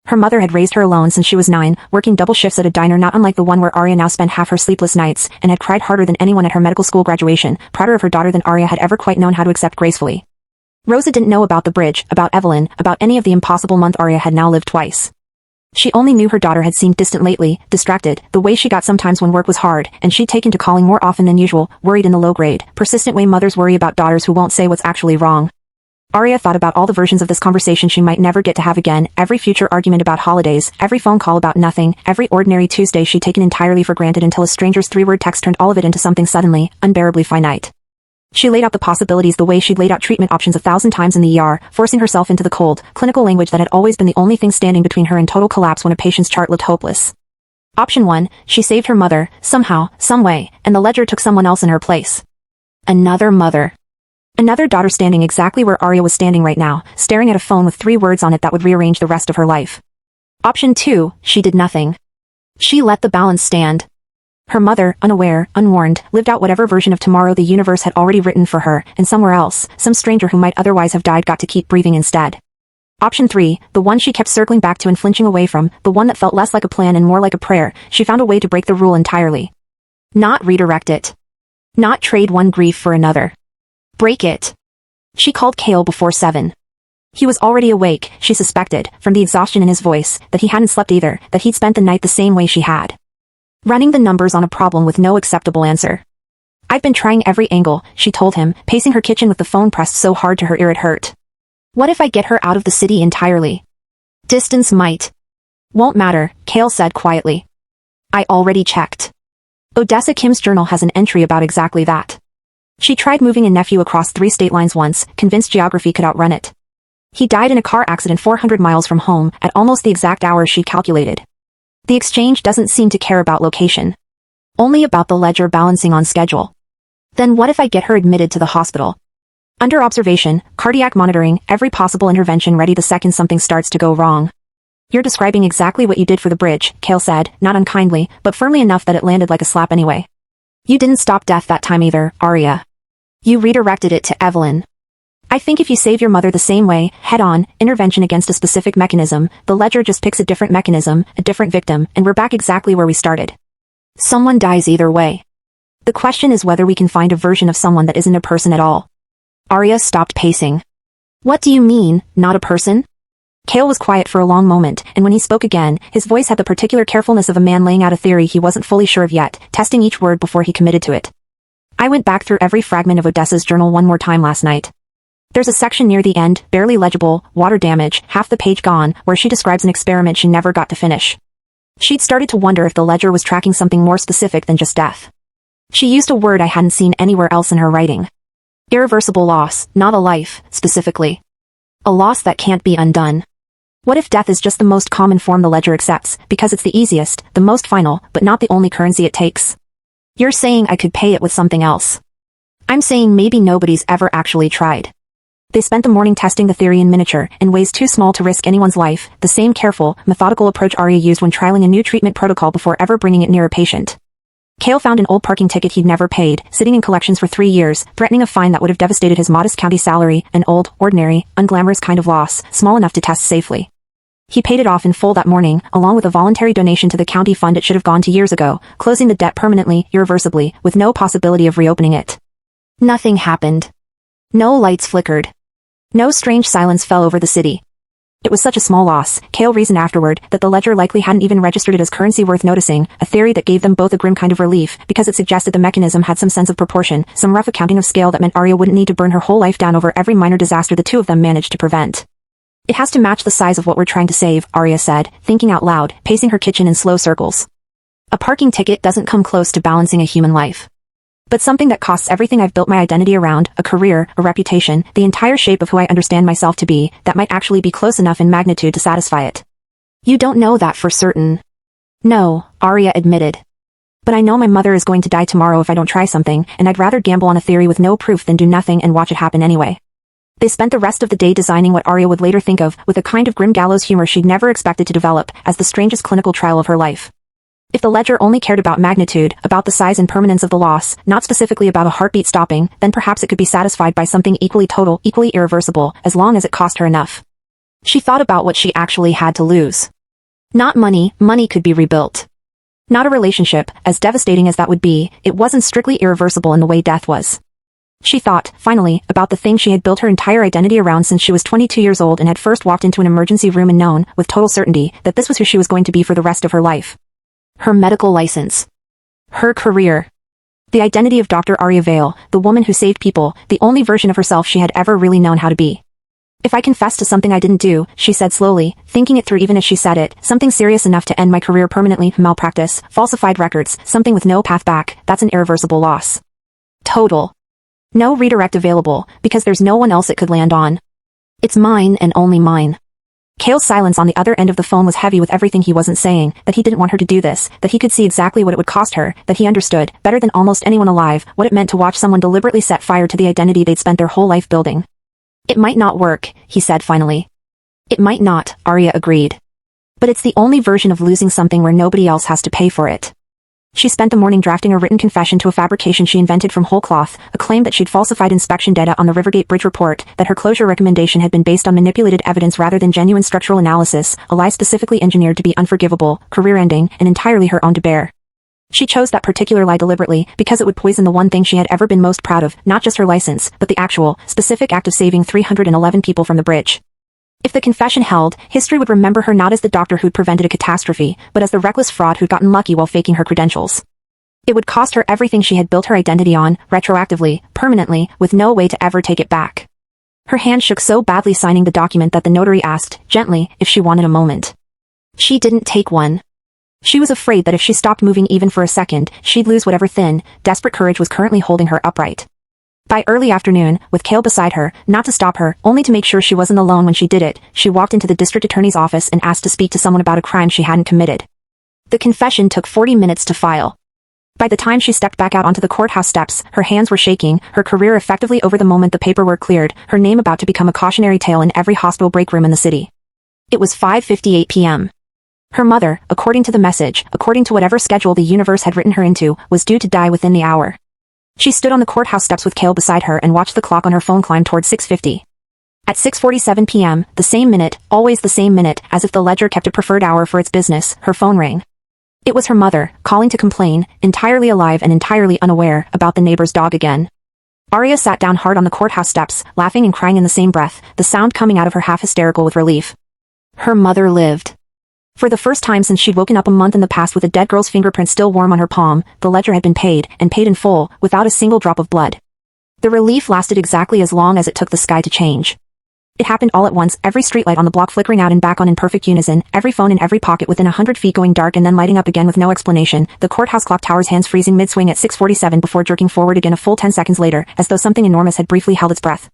Her mother had raised her alone since she was 9, working double shifts at a diner not unlike the one where Aria now spent half her sleepless nights, and had cried harder than anyone at her medical school graduation, prouder of her daughter than Aria had ever quite known how to accept gracefully. Rosa didn't know about the bridge, about Evelyn, about any of the impossible month Aria had now lived twice. She only knew her daughter had seemed distant lately, distracted, the way she got sometimes when work was hard, and she'd taken to calling more often than usual, worried in the low grade, persistent way mothers worry about daughters who won't say what's actually wrong. Aria thought about all the versions of this conversation she might never get to have again, every future argument about holidays, every phone call about nothing, every ordinary Tuesday she'd taken entirely for granted until a stranger's 3-word text turned all of it into something suddenly, unbearably finite. She laid out the possibilities the way she'd laid out treatment options 1,000 times in the ER, forcing herself into the cold, clinical language that had always been the only thing standing between her and total collapse when a patient's chart looked hopeless. Option 1, she saved her mother, somehow, some way, and the ledger took someone else in her place. Another mother. Another daughter standing exactly where Aria was standing right now, staring at a phone with 3 words on it that would rearrange the rest of her life. Option 2, she did nothing. She let the balance stand. Her mother, unaware, unwarned, lived out whatever version of tomorrow the universe had already written for her, and somewhere else, some stranger who might otherwise have died got to keep breathing instead. Option 3, the one she kept circling back to and flinching away from, the one that felt less like a plan and more like a prayer, she found a way to break the rule entirely. Not redirect it. Not trade one grief for another. Break it. She called Cale before 7. He was already awake, she suspected, from the exhaustion in his voice, that he hadn't slept either, that he'd spent the night the same way she had. Running the numbers on a problem with no acceptable answer. I've been trying every angle, she told him, pacing her kitchen with the phone pressed so hard to her ear it hurt. What if I get her out of the city entirely? Distance might. Won't matter, Cale said quietly. I already checked. Odessa Kim's journal has an entry about exactly that. She tried moving a nephew across 3 state lines once, convinced geography could outrun it. He died in a car accident 400 miles from home, at almost the exact hours she'd calculated. The exchange doesn't seem to care about location. Only about the ledger balancing on schedule. Then what if I get her admitted to the hospital? Under observation, cardiac monitoring, every possible intervention ready the second something starts to go wrong. You're describing exactly what you did for the bridge, Cale said, not unkindly, but firmly enough that it landed like a slap anyway. You didn't stop death that time either, Aria. You redirected it to Evelyn. I think if you save your mother the same way, head-on, intervention against a specific mechanism, the ledger just picks a different mechanism, a different victim, and we're back exactly where we started. Someone dies either way. The question is whether we can find a version of someone that isn't a person at all. Aria stopped pacing. What do you mean, not a person? Cale was quiet for a long moment, and when he spoke again, his voice had the particular carefulness of a man laying out a theory he wasn't fully sure of yet, testing each word before he committed to it. I went back through every fragment of Odessa's journal one more time last night. There's a section near the end, barely legible, water damage, half the page gone, where she describes an experiment she never got to finish. She'd started to wonder if the ledger was tracking something more specific than just death. She used a word I hadn't seen anywhere else in her writing. Irreversible loss, not a life, specifically. A loss that can't be undone. What if death is just the most common form the ledger accepts, because it's the easiest, the most final, but not the only currency it takes? You're saying I could pay it with something else. I'm saying maybe nobody's ever actually tried. They spent the morning testing the theory in miniature, in ways too small to risk anyone's life, the same careful, methodical approach Aria used when trialing a new treatment protocol before ever bringing it near a patient. Cale found an old parking ticket he'd never paid, sitting in collections for 3 years, threatening a fine that would have devastated his modest county salary, an old, ordinary, unglamorous kind of loss, small enough to test safely. He paid it off in full that morning, along with a voluntary donation to the county fund it should have gone to years ago, closing the debt permanently, irreversibly, with no possibility of reopening it. Nothing happened. No lights flickered. No strange silence fell over the city. It was such a small loss, Cale reasoned afterward, that the ledger likely hadn't even registered it as currency worth noticing, a theory that gave them both a grim kind of relief, because it suggested the mechanism had some sense of proportion, some rough accounting of scale that meant Aria wouldn't need to burn her whole life down over every minor disaster the two of them managed to prevent. It has to match the size of what we're trying to save, Aria said, thinking out loud, pacing her kitchen in slow circles. A parking ticket doesn't come close to balancing a human life. But something that costs everything I've built my identity around, a career, a reputation, the entire shape of who I understand myself to be, that might actually be close enough in magnitude to satisfy it. You don't know that for certain. No, Aria admitted. But I know my mother is going to die tomorrow if I don't try something, and I'd rather gamble on a theory with no proof than do nothing and watch it happen anyway. They spent the rest of the day designing what Aria would later think of, with a kind of grim gallows humor she'd never expected to develop, as the strangest clinical trial of her life. If the ledger only cared about magnitude, about the size and permanence of the loss, not specifically about a heartbeat stopping, then perhaps it could be satisfied by something equally total, equally irreversible, as long as it cost her enough. She thought about what she actually had to lose. Not money, money could be rebuilt. Not a relationship, as devastating as that would be, it wasn't strictly irreversible in the way death was. She thought, finally, about the thing she had built her entire identity around since she was 22 years old and had first walked into an emergency room and known, with total certainty, that this was who she was going to be for the rest of her life. Her medical license. Her career. The identity of Dr. Aria Vale, the woman who saved people, the only version of herself she had ever really known how to be. If I confessed to something I didn't do, she said slowly, thinking it through even as she said it, something serious enough to end my career permanently, malpractice, falsified records, something with no path back, that's an irreversible loss. Total. No redirect available, because there's no one else it could land on. It's mine and only mine. Cale's silence on the other end of the phone was heavy with everything he wasn't saying, that he didn't want her to do this, that he could see exactly what it would cost her, that he understood, better than almost anyone alive, what it meant to watch someone deliberately set fire to the identity they'd spent their whole life building. It might not work, he said finally. It might not, Aria agreed. But it's the only version of losing something where nobody else has to pay for it. She spent the morning drafting a written confession to a fabrication she invented from whole cloth, a claim that she'd falsified inspection data on the Rivergate Bridge report, that her closure recommendation had been based on manipulated evidence rather than genuine structural analysis, a lie specifically engineered to be unforgivable, career-ending, and entirely her own to bear. She chose that particular lie deliberately, because it would poison the one thing she had ever been most proud of, not just her license, but the actual, specific act of saving 311 people from the bridge. If the confession held, history would remember her not as the doctor who'd prevented a catastrophe, but as the reckless fraud who'd gotten lucky while faking her credentials. It would cost her everything she had built her identity on, retroactively, permanently, with no way to ever take it back. Her hand shook so badly signing the document that the notary asked, gently, if she wanted a moment. She didn't take one. She was afraid that if she stopped moving even for a second, she'd lose whatever thin, desperate courage was currently holding her upright. By early afternoon, with Kale beside her, not to stop her, only to make sure she wasn't alone when she did it, she walked into the district attorney's office and asked to speak to someone about a crime she hadn't committed. The confession took 40 minutes to file. By the time she stepped back out onto the courthouse steps, her hands were shaking, her career effectively over the moment the paperwork cleared, her name about to become a cautionary tale in every hospital break room in the city. It was 5:58 p.m. Her mother, according to the message, according to whatever schedule the universe had written her into, was due to die within the hour. She stood on the courthouse steps with Kale beside her and watched the clock on her phone climb toward 6:50. At 6:47 p.m., the same minute, always the same minute, as if the ledger kept a preferred hour for its business, her phone rang. It was her mother, calling to complain, entirely alive and entirely unaware, about the neighbor's dog again. Aria sat down hard on the courthouse steps, laughing and crying in the same breath, the sound coming out of her half hysterical with relief. Her mother lived. For the first time since she'd woken up a month in the past with a dead girl's fingerprint still warm on her palm, the ledger had been paid, and paid in full, without a single drop of blood. The relief lasted exactly as long as it took the sky to change. It happened all at once, every streetlight on the block flickering out and back on in perfect unison, every phone in every pocket within 100 feet going dark and then lighting up again with no explanation, the courthouse clock tower's hands freezing mid-swing at 6:47 before jerking forward again a full 10 seconds later, as though something enormous had briefly held its breath.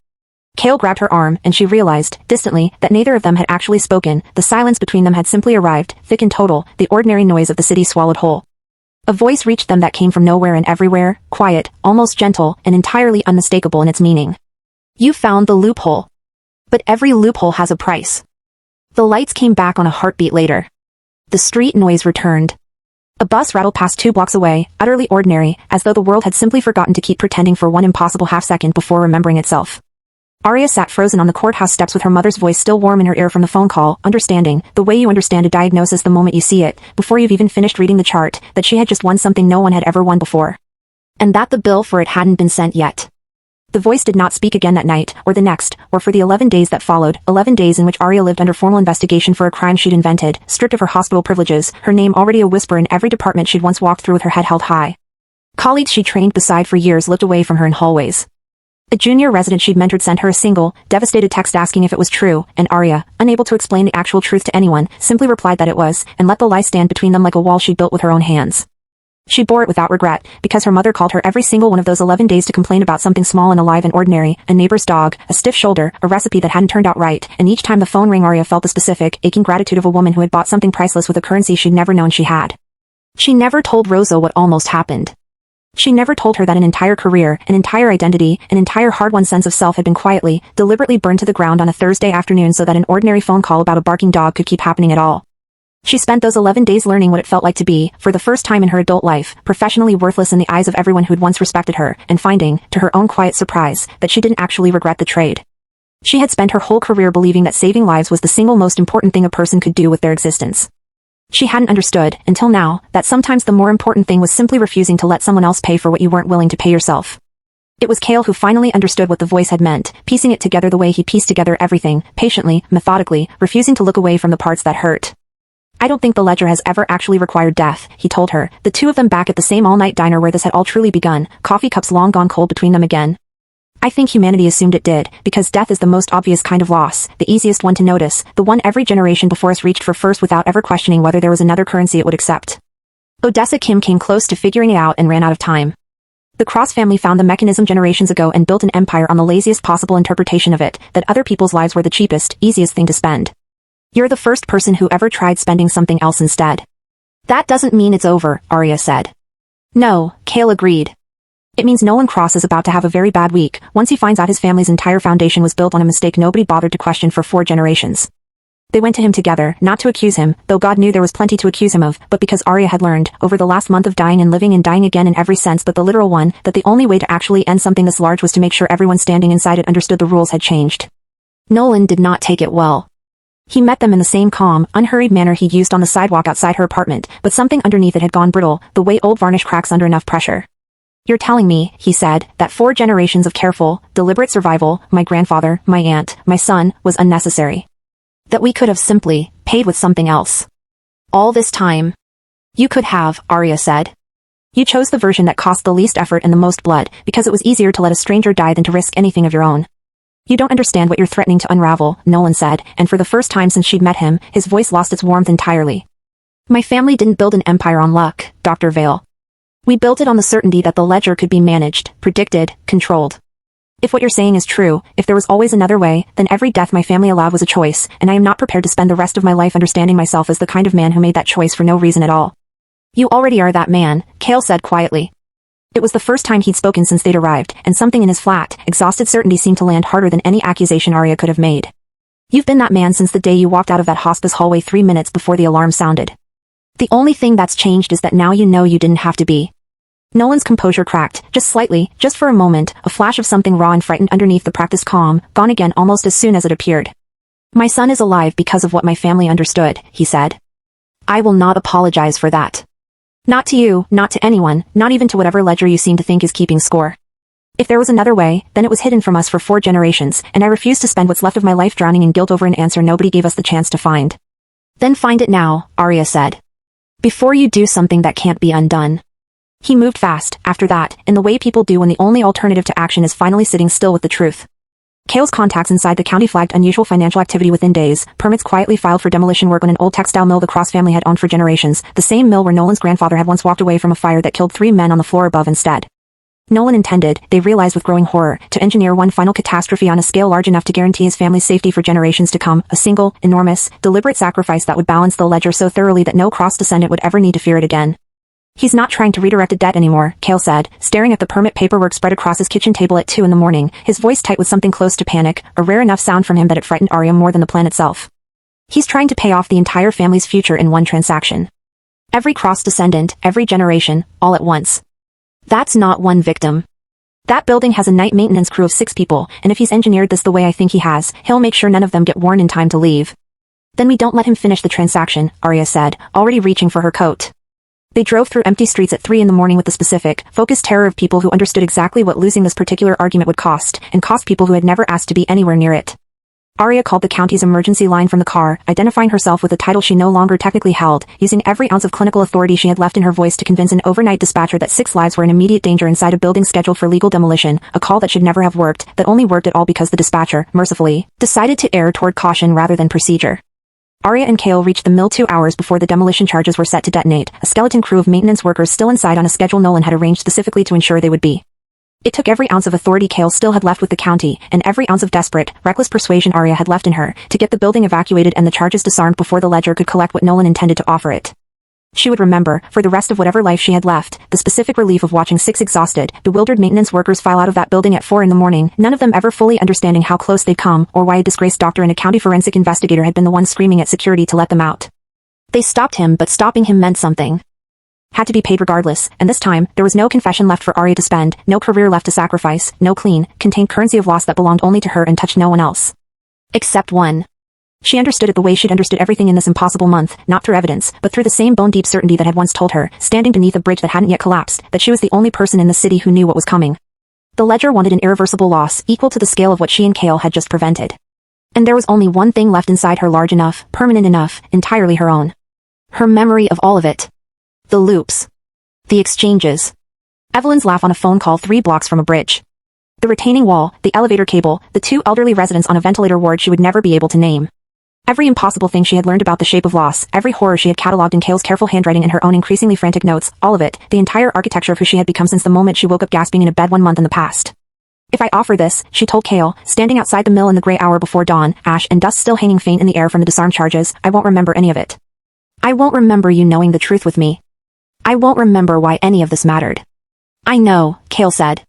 Kale grabbed her arm, and she realized, distantly, that neither of them had actually spoken, the silence between them had simply arrived, thick and total, the ordinary noise of the city swallowed whole. A voice reached them that came from nowhere and everywhere, quiet, almost gentle, and entirely unmistakable in its meaning. You found the loophole. But every loophole has a price. The lights came back on a heartbeat later. The street noise returned. A bus rattled past 2 blocks away, utterly ordinary, as though the world had simply forgotten to keep pretending for one impossible half-second before remembering itself. Aria sat frozen on the courthouse steps with her mother's voice still warm in her ear from the phone call, understanding, the way you understand a diagnosis the moment you see it, before you've even finished reading the chart, that she had just won something no one had ever won before. And that the bill for it hadn't been sent yet. The voice did not speak again that night, or the next, or for the 11 days that followed, 11 days in which Aria lived under formal investigation for a crime she'd invented, stripped of her hospital privileges, her name already a whisper in every department she'd once walked through with her head held high. Colleagues she'd trained beside for years looked away from her in hallways. A junior resident she'd mentored sent her a single, devastated text asking if it was true, and Aria, unable to explain the actual truth to anyone, simply replied that it was, and let the lie stand between them like a wall she'd built with her own hands. She bore it without regret, because her mother called her every single one of those 11 days to complain about something small and alive and ordinary, a neighbor's dog, a stiff shoulder, a recipe that hadn't turned out right, and each time the phone rang Aria felt the specific, aching gratitude of a woman who had bought something priceless with a currency she'd never known she had. She never told Rosa what almost happened. She never told her that an entire career, an entire identity, an entire hard-won sense of self had been quietly, deliberately burned to the ground on a Thursday afternoon so that an ordinary phone call about a barking dog could keep happening at all. She spent those 11 days learning what it felt like to be, for the first time in her adult life, professionally worthless in the eyes of everyone who'd once respected her, and finding, to her own quiet surprise, that she didn't actually regret the trade. She had spent her whole career believing that saving lives was the single most important thing a person could do with their existence. She hadn't understood, until now, that sometimes the more important thing was simply refusing to let someone else pay for what you weren't willing to pay yourself. It was Kale who finally understood what the voice had meant, piecing it together the way he pieced together everything, patiently, methodically, refusing to look away from the parts that hurt. I don't think the ledger has ever actually required death, he told her, the two of them back at the same all-night diner where this had all truly begun, coffee cups long gone cold between them again. I think humanity assumed it did, because death is the most obvious kind of loss, the easiest one to notice, the one every generation before us reached for first without ever questioning whether there was another currency it would accept. Odessa Kim came close to figuring it out and ran out of time. The Cross family found the mechanism generations ago and built an empire on the laziest possible interpretation of it, that other people's lives were the cheapest, easiest thing to spend. You're the first person who ever tried spending something else instead. That doesn't mean it's over, Aria said. No, Kale agreed. It means Nolan Cross is about to have a very bad week, once he finds out his family's entire foundation was built on a mistake nobody bothered to question for 4 generations. They went to him together, not to accuse him, though God knew there was plenty to accuse him of, but because Aria had learned, over the last month of dying and dying again in every sense but the literal one, that the only way to actually end something this large was to make sure everyone standing inside it understood the rules had changed. Nolan did not take it well. He met them in the same calm, unhurried manner he'd used on the sidewalk outside her apartment, but something underneath it had gone brittle, the way old varnish cracks under enough pressure. You're telling me, he said, that 4 generations of careful, deliberate survival, my grandfather, my aunt, my son, was unnecessary. That we could have simply paid with something else. All this time. You could have, Aria said. You chose the version that cost the least effort and the most blood, because it was easier to let a stranger die than to risk anything of your own. You don't understand what you're threatening to unravel, Nolan said, and for the first time since she'd met him, his voice lost its warmth entirely. My family didn't build an empire on luck, Dr. Vale. We built it on the certainty that the ledger could be managed, predicted, controlled. If what you're saying is true, if there was always another way, then every death my family allowed was a choice, and I am not prepared to spend the rest of my life understanding myself as the kind of man who made that choice for no reason at all. You already are that man, Kale said quietly. It was the first time he'd spoken since they'd arrived, and something in his flat, exhausted certainty seemed to land harder than any accusation Aria could have made. You've been that man since the day you walked out of that hospice hallway 3 minutes before the alarm sounded. The only thing that's changed is that now you know you didn't have to be. Nolan's composure cracked, just slightly, just for a moment, a flash of something raw and frightened underneath the practiced calm, gone again almost as soon as it appeared. My son is alive because of what my family understood, he said. I will not apologize for that. Not to you, not to anyone, not even to whatever ledger you seem to think is keeping score. If there was another way, then it was hidden from us for 4 generations, and I refuse to spend what's left of my life drowning in guilt over an answer nobody gave us the chance to find. Then find it now, Aria said. Before you do something that can't be undone. He moved fast, after that, in the way people do when the only alternative to action is finally sitting still with the truth. Kale's contacts inside the county flagged unusual financial activity within days, permits quietly filed for demolition work on an old textile mill the Cross family had owned for generations, the same mill where Nolan's grandfather had once walked away from a fire that killed 3 men on the floor above instead. Nolan intended, they realized with growing horror, to engineer one final catastrophe on a scale large enough to guarantee his family's safety for generations to come, a single, enormous, deliberate sacrifice that would balance the ledger so thoroughly that no Cross descendant would ever need to fear it again. He's not trying to redirect a debt anymore, Kale said, staring at the permit paperwork spread across his kitchen table at 2 in the morning, his voice tight with something close to panic, a rare enough sound from him that it frightened Aria more than the plan itself. He's trying to pay off the entire family's future in one transaction. Every Cross descendant, every generation, all at once. That's not one victim. That building has a night maintenance crew of 6 people, and if he's engineered this the way I think he has, he'll make sure none of them get warned in time to leave. Then we don't let him finish the transaction, Aria said, already reaching for her coat. They drove through empty streets at 3 in the morning with the specific, focused terror of people who understood exactly what losing this particular argument would cost, and cost people who had never asked to be anywhere near it. Aria called the county's emergency line from the car, identifying herself with a title she no longer technically held, using every ounce of clinical authority she had left in her voice to convince an overnight dispatcher that 6 lives were in immediate danger inside a building scheduled for legal demolition, a call that should never have worked, that only worked at all because the dispatcher, mercifully, decided to err toward caution rather than procedure. Aria and Kale reached the mill 2 hours before the demolition charges were set to detonate, a skeleton crew of maintenance workers still inside on a schedule Nolan had arranged specifically to ensure they would be. It took every ounce of authority Kale still had left with the county, and every ounce of desperate, reckless persuasion Aria had left in her, to get the building evacuated and the charges disarmed before the ledger could collect what Nolan intended to offer it. She would remember, for the rest of whatever life she had left, the specific relief of watching 6 exhausted, bewildered maintenance workers file out of that building at 4 in the morning, none of them ever fully understanding how close they'd come, or why a disgraced doctor and a county forensic investigator had been the one screaming at security to let them out. They stopped him, but stopping him meant something. Had to be paid regardless, and this time, there was no confession left for Aria to spend, no career left to sacrifice, no clean, contained currency of loss that belonged only to her and touched no one else. Except one. She understood it the way she'd understood everything in this impossible month, not through evidence, but through the same bone-deep certainty that had once told her, standing beneath a bridge that hadn't yet collapsed, that she was the only person in the city who knew what was coming. The ledger wanted an irreversible loss, equal to the scale of what she and Kale had just prevented. And there was only one thing left inside her large enough, permanent enough, entirely her own. Her memory of all of it. The loops. The exchanges. Evelyn's laugh on a phone call 3 blocks from a bridge. The retaining wall, the elevator cable, the 2 elderly residents on a ventilator ward she would never be able to name. Every impossible thing she had learned about the shape of loss, every horror she had catalogued in Kale's careful handwriting and her own increasingly frantic notes, all of it, the entire architecture of who she had become since the moment she woke up gasping in a bed 1 month in the past. If I offer this, she told Kale, standing outside the mill in the gray hour before dawn, ash and dust still hanging faint in the air from the disarmed charges, I won't remember any of it. I won't remember you knowing the truth with me. I won't remember why any of this mattered. I know, Kale said.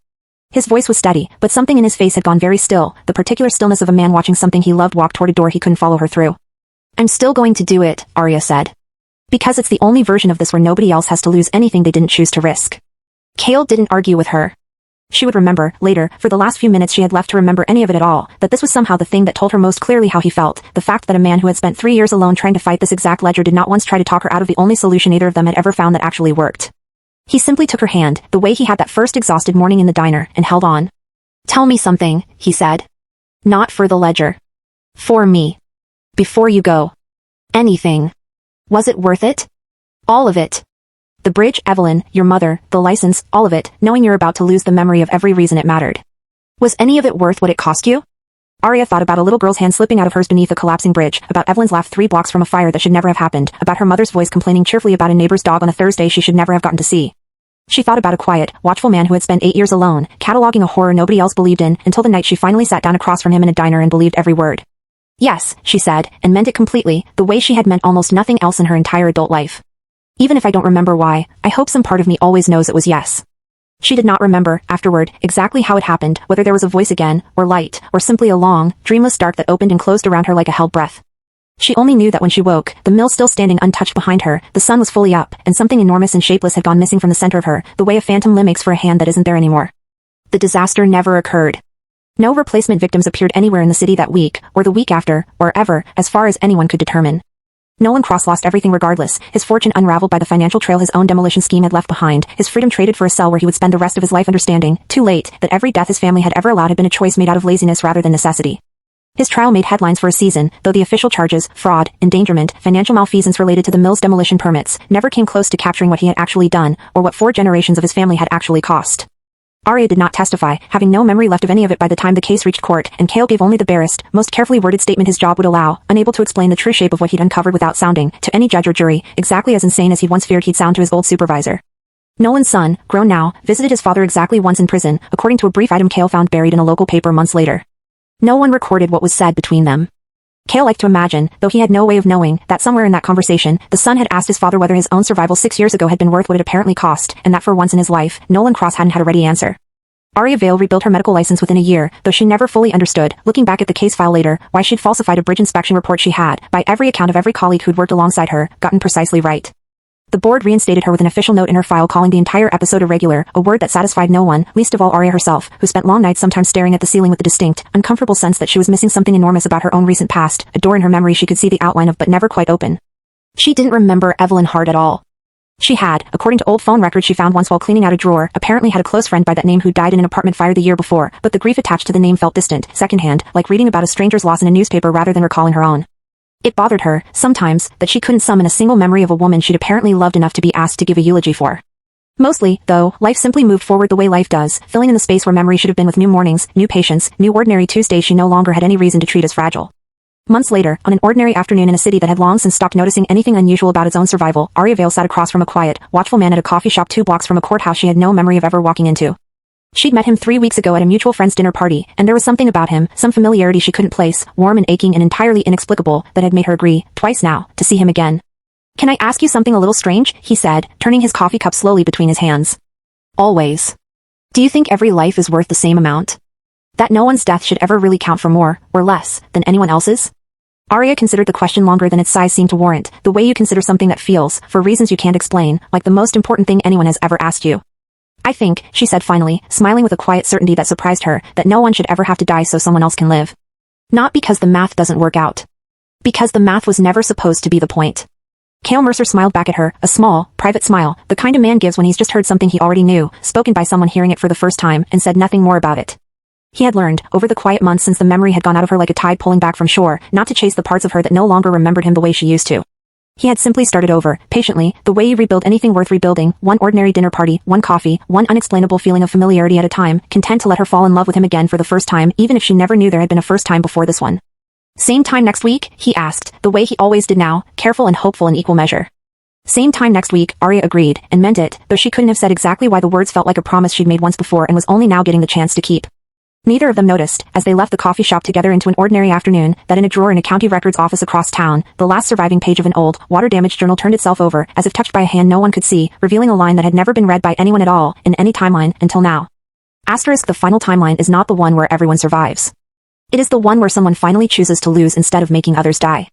His voice was steady, but something in his face had gone very still, the particular stillness of a man watching something he loved walk toward a door he couldn't follow her through. I'm still going to do it, Aria said. Because it's the only version of this where nobody else has to lose anything they didn't choose to risk. Kale didn't argue with her. She would remember, later, for the last few minutes she had left to remember any of it at all, that this was somehow the thing that told her most clearly how he felt, the fact that a man who had spent 3 years alone trying to fight this exact ledger did not once try to talk her out of the only solution either of them had ever found that actually worked. He simply took her hand, the way he had that first exhausted morning in the diner, and held on. Tell me something, he said. Not for the ledger. For me. Before you go. Anything. Was it worth it? All of it. The bridge, Evelyn, your mother, the license, all of it, knowing you're about to lose the memory of every reason it mattered. Was any of it worth what it cost you? Aria thought about a little girl's hand slipping out of hers beneath a collapsing bridge, about Evelyn's laugh 3 blocks from a fire that should never have happened, about her mother's voice complaining cheerfully about a neighbor's dog on a Thursday she should never have gotten to see. She thought about a quiet, watchful man who had spent 8 years alone, cataloging a horror nobody else believed in, until the night she finally sat down across from him in a diner and believed every word. Yes, she said, and meant it completely, the way she had meant almost nothing else in her entire adult life. Even if I don't remember why, I hope some part of me always knows it was yes. She did not remember, afterward, exactly how it happened, whether there was a voice again, or light, or simply a long, dreamless dark that opened and closed around her like a held breath. She only knew that when she woke, the mill still standing untouched behind her, the sun was fully up, and something enormous and shapeless had gone missing from the center of her, the way a phantom limb aches for a hand that isn't there anymore. The disaster never occurred. No replacement victims appeared anywhere in the city that week, or the week after, or ever, as far as anyone could determine. Nolan Cross lost everything regardless, his fortune unraveled by the financial trail his own demolition scheme had left behind, his freedom traded for a cell where he would spend the rest of his life understanding, too late, that every death his family had ever allowed had been a choice made out of laziness rather than necessity. His trial made headlines for a season, though the official charges, fraud, endangerment, financial malfeasance related to the mill's demolition permits, never came close to capturing what he had actually done, or what 4 generations of his family had actually cost. Aria did not testify, having no memory left of any of it by the time the case reached court, and Kale gave only the barest, most carefully worded statement his job would allow, unable to explain the true shape of what he'd uncovered without sounding, to any judge or jury, exactly as insane as he'd once feared he'd sound to his old supervisor. Nolan's son, grown now, visited his father exactly once in prison, according to a brief item Kale found buried in a local paper months later. No one recorded what was said between them. Kale liked to imagine, though he had no way of knowing, that somewhere in that conversation, the son had asked his father whether his own survival 6 years ago had been worth what it apparently cost, and that for once in his life, Nolan Cross hadn't had a ready answer. Aria Vale rebuilt her medical license within a year, though she never fully understood, looking back at the case file later, why she'd falsified a bridge inspection report she had, by every account of every colleague who'd worked alongside her, gotten precisely right. The board reinstated her with an official note in her file calling the entire episode irregular, a word that satisfied no one, least of all Aria herself, who spent long nights sometimes staring at the ceiling with the distinct, uncomfortable sense that she was missing something enormous about her own recent past, a door in her memory she could see the outline of but never quite open. She didn't remember Evelyn Hart at all. She had, according to old phone records she found once while cleaning out a drawer, apparently had a close friend by that name who died in an apartment fire the year before, but the grief attached to the name felt distant, secondhand, like reading about a stranger's loss in a newspaper rather than recalling her own. It bothered her, sometimes, that she couldn't summon a single memory of a woman she'd apparently loved enough to be asked to give a eulogy for. Mostly, though, life simply moved forward the way life does, filling in the space where memory should have been with new mornings, new patients, new ordinary Tuesdays she no longer had any reason to treat as fragile. Months later, on an ordinary afternoon in a city that had long since stopped noticing anything unusual about its own survival, Aria Vale sat across from a quiet, watchful man at a coffee shop 2 blocks from a courthouse she had no memory of ever walking into. She'd met him 3 weeks ago at a mutual friend's dinner party, and there was something about him, some familiarity she couldn't place, warm and aching and entirely inexplicable, that had made her agree, twice now, to see him again. "Can I ask you something a little strange?" he said, turning his coffee cup slowly between his hands. "Always. Do you think every life is worth the same amount? That no one's death should ever really count for more, or less, than anyone else's?" Aria considered the question longer than its size seemed to warrant, the way you consider something that feels, for reasons you can't explain, like the most important thing anyone has ever asked you. "I think," she said finally, smiling with a quiet certainty that surprised her, "that no one should ever have to die so someone else can live. Not because the math doesn't work out. Because the math was never supposed to be the point." Cale Mercer smiled back at her, a small, private smile, the kind a man gives when he's just heard something he already knew, spoken by someone hearing it for the first time, and said nothing more about it. He had learned, over the quiet months since the memory had gone out of her like a tide pulling back from shore, not to chase the parts of her that no longer remembered him the way she used to. He had simply started over, patiently, the way you rebuild anything worth rebuilding, one ordinary dinner party, one coffee, one unexplainable feeling of familiarity at a time, content to let her fall in love with him again for the first time, even if she never knew there had been a first time before this one. "Same time next week?" he asked, the way he always did now, careful and hopeful in equal measure. "Same time next week," Aria agreed, and meant it, though she couldn't have said exactly why the words felt like a promise she'd made once before and was only now getting the chance to keep. Neither of them noticed, as they left the coffee shop together into an ordinary afternoon, that in a drawer in a county records office across town, the last surviving page of an old, water-damaged journal turned itself over, as if touched by a hand no one could see, revealing a line that had never been read by anyone at all, in any timeline, until now. Asterisk: the final timeline is not the one where everyone survives. It is the one where someone finally chooses to lose instead of making others die.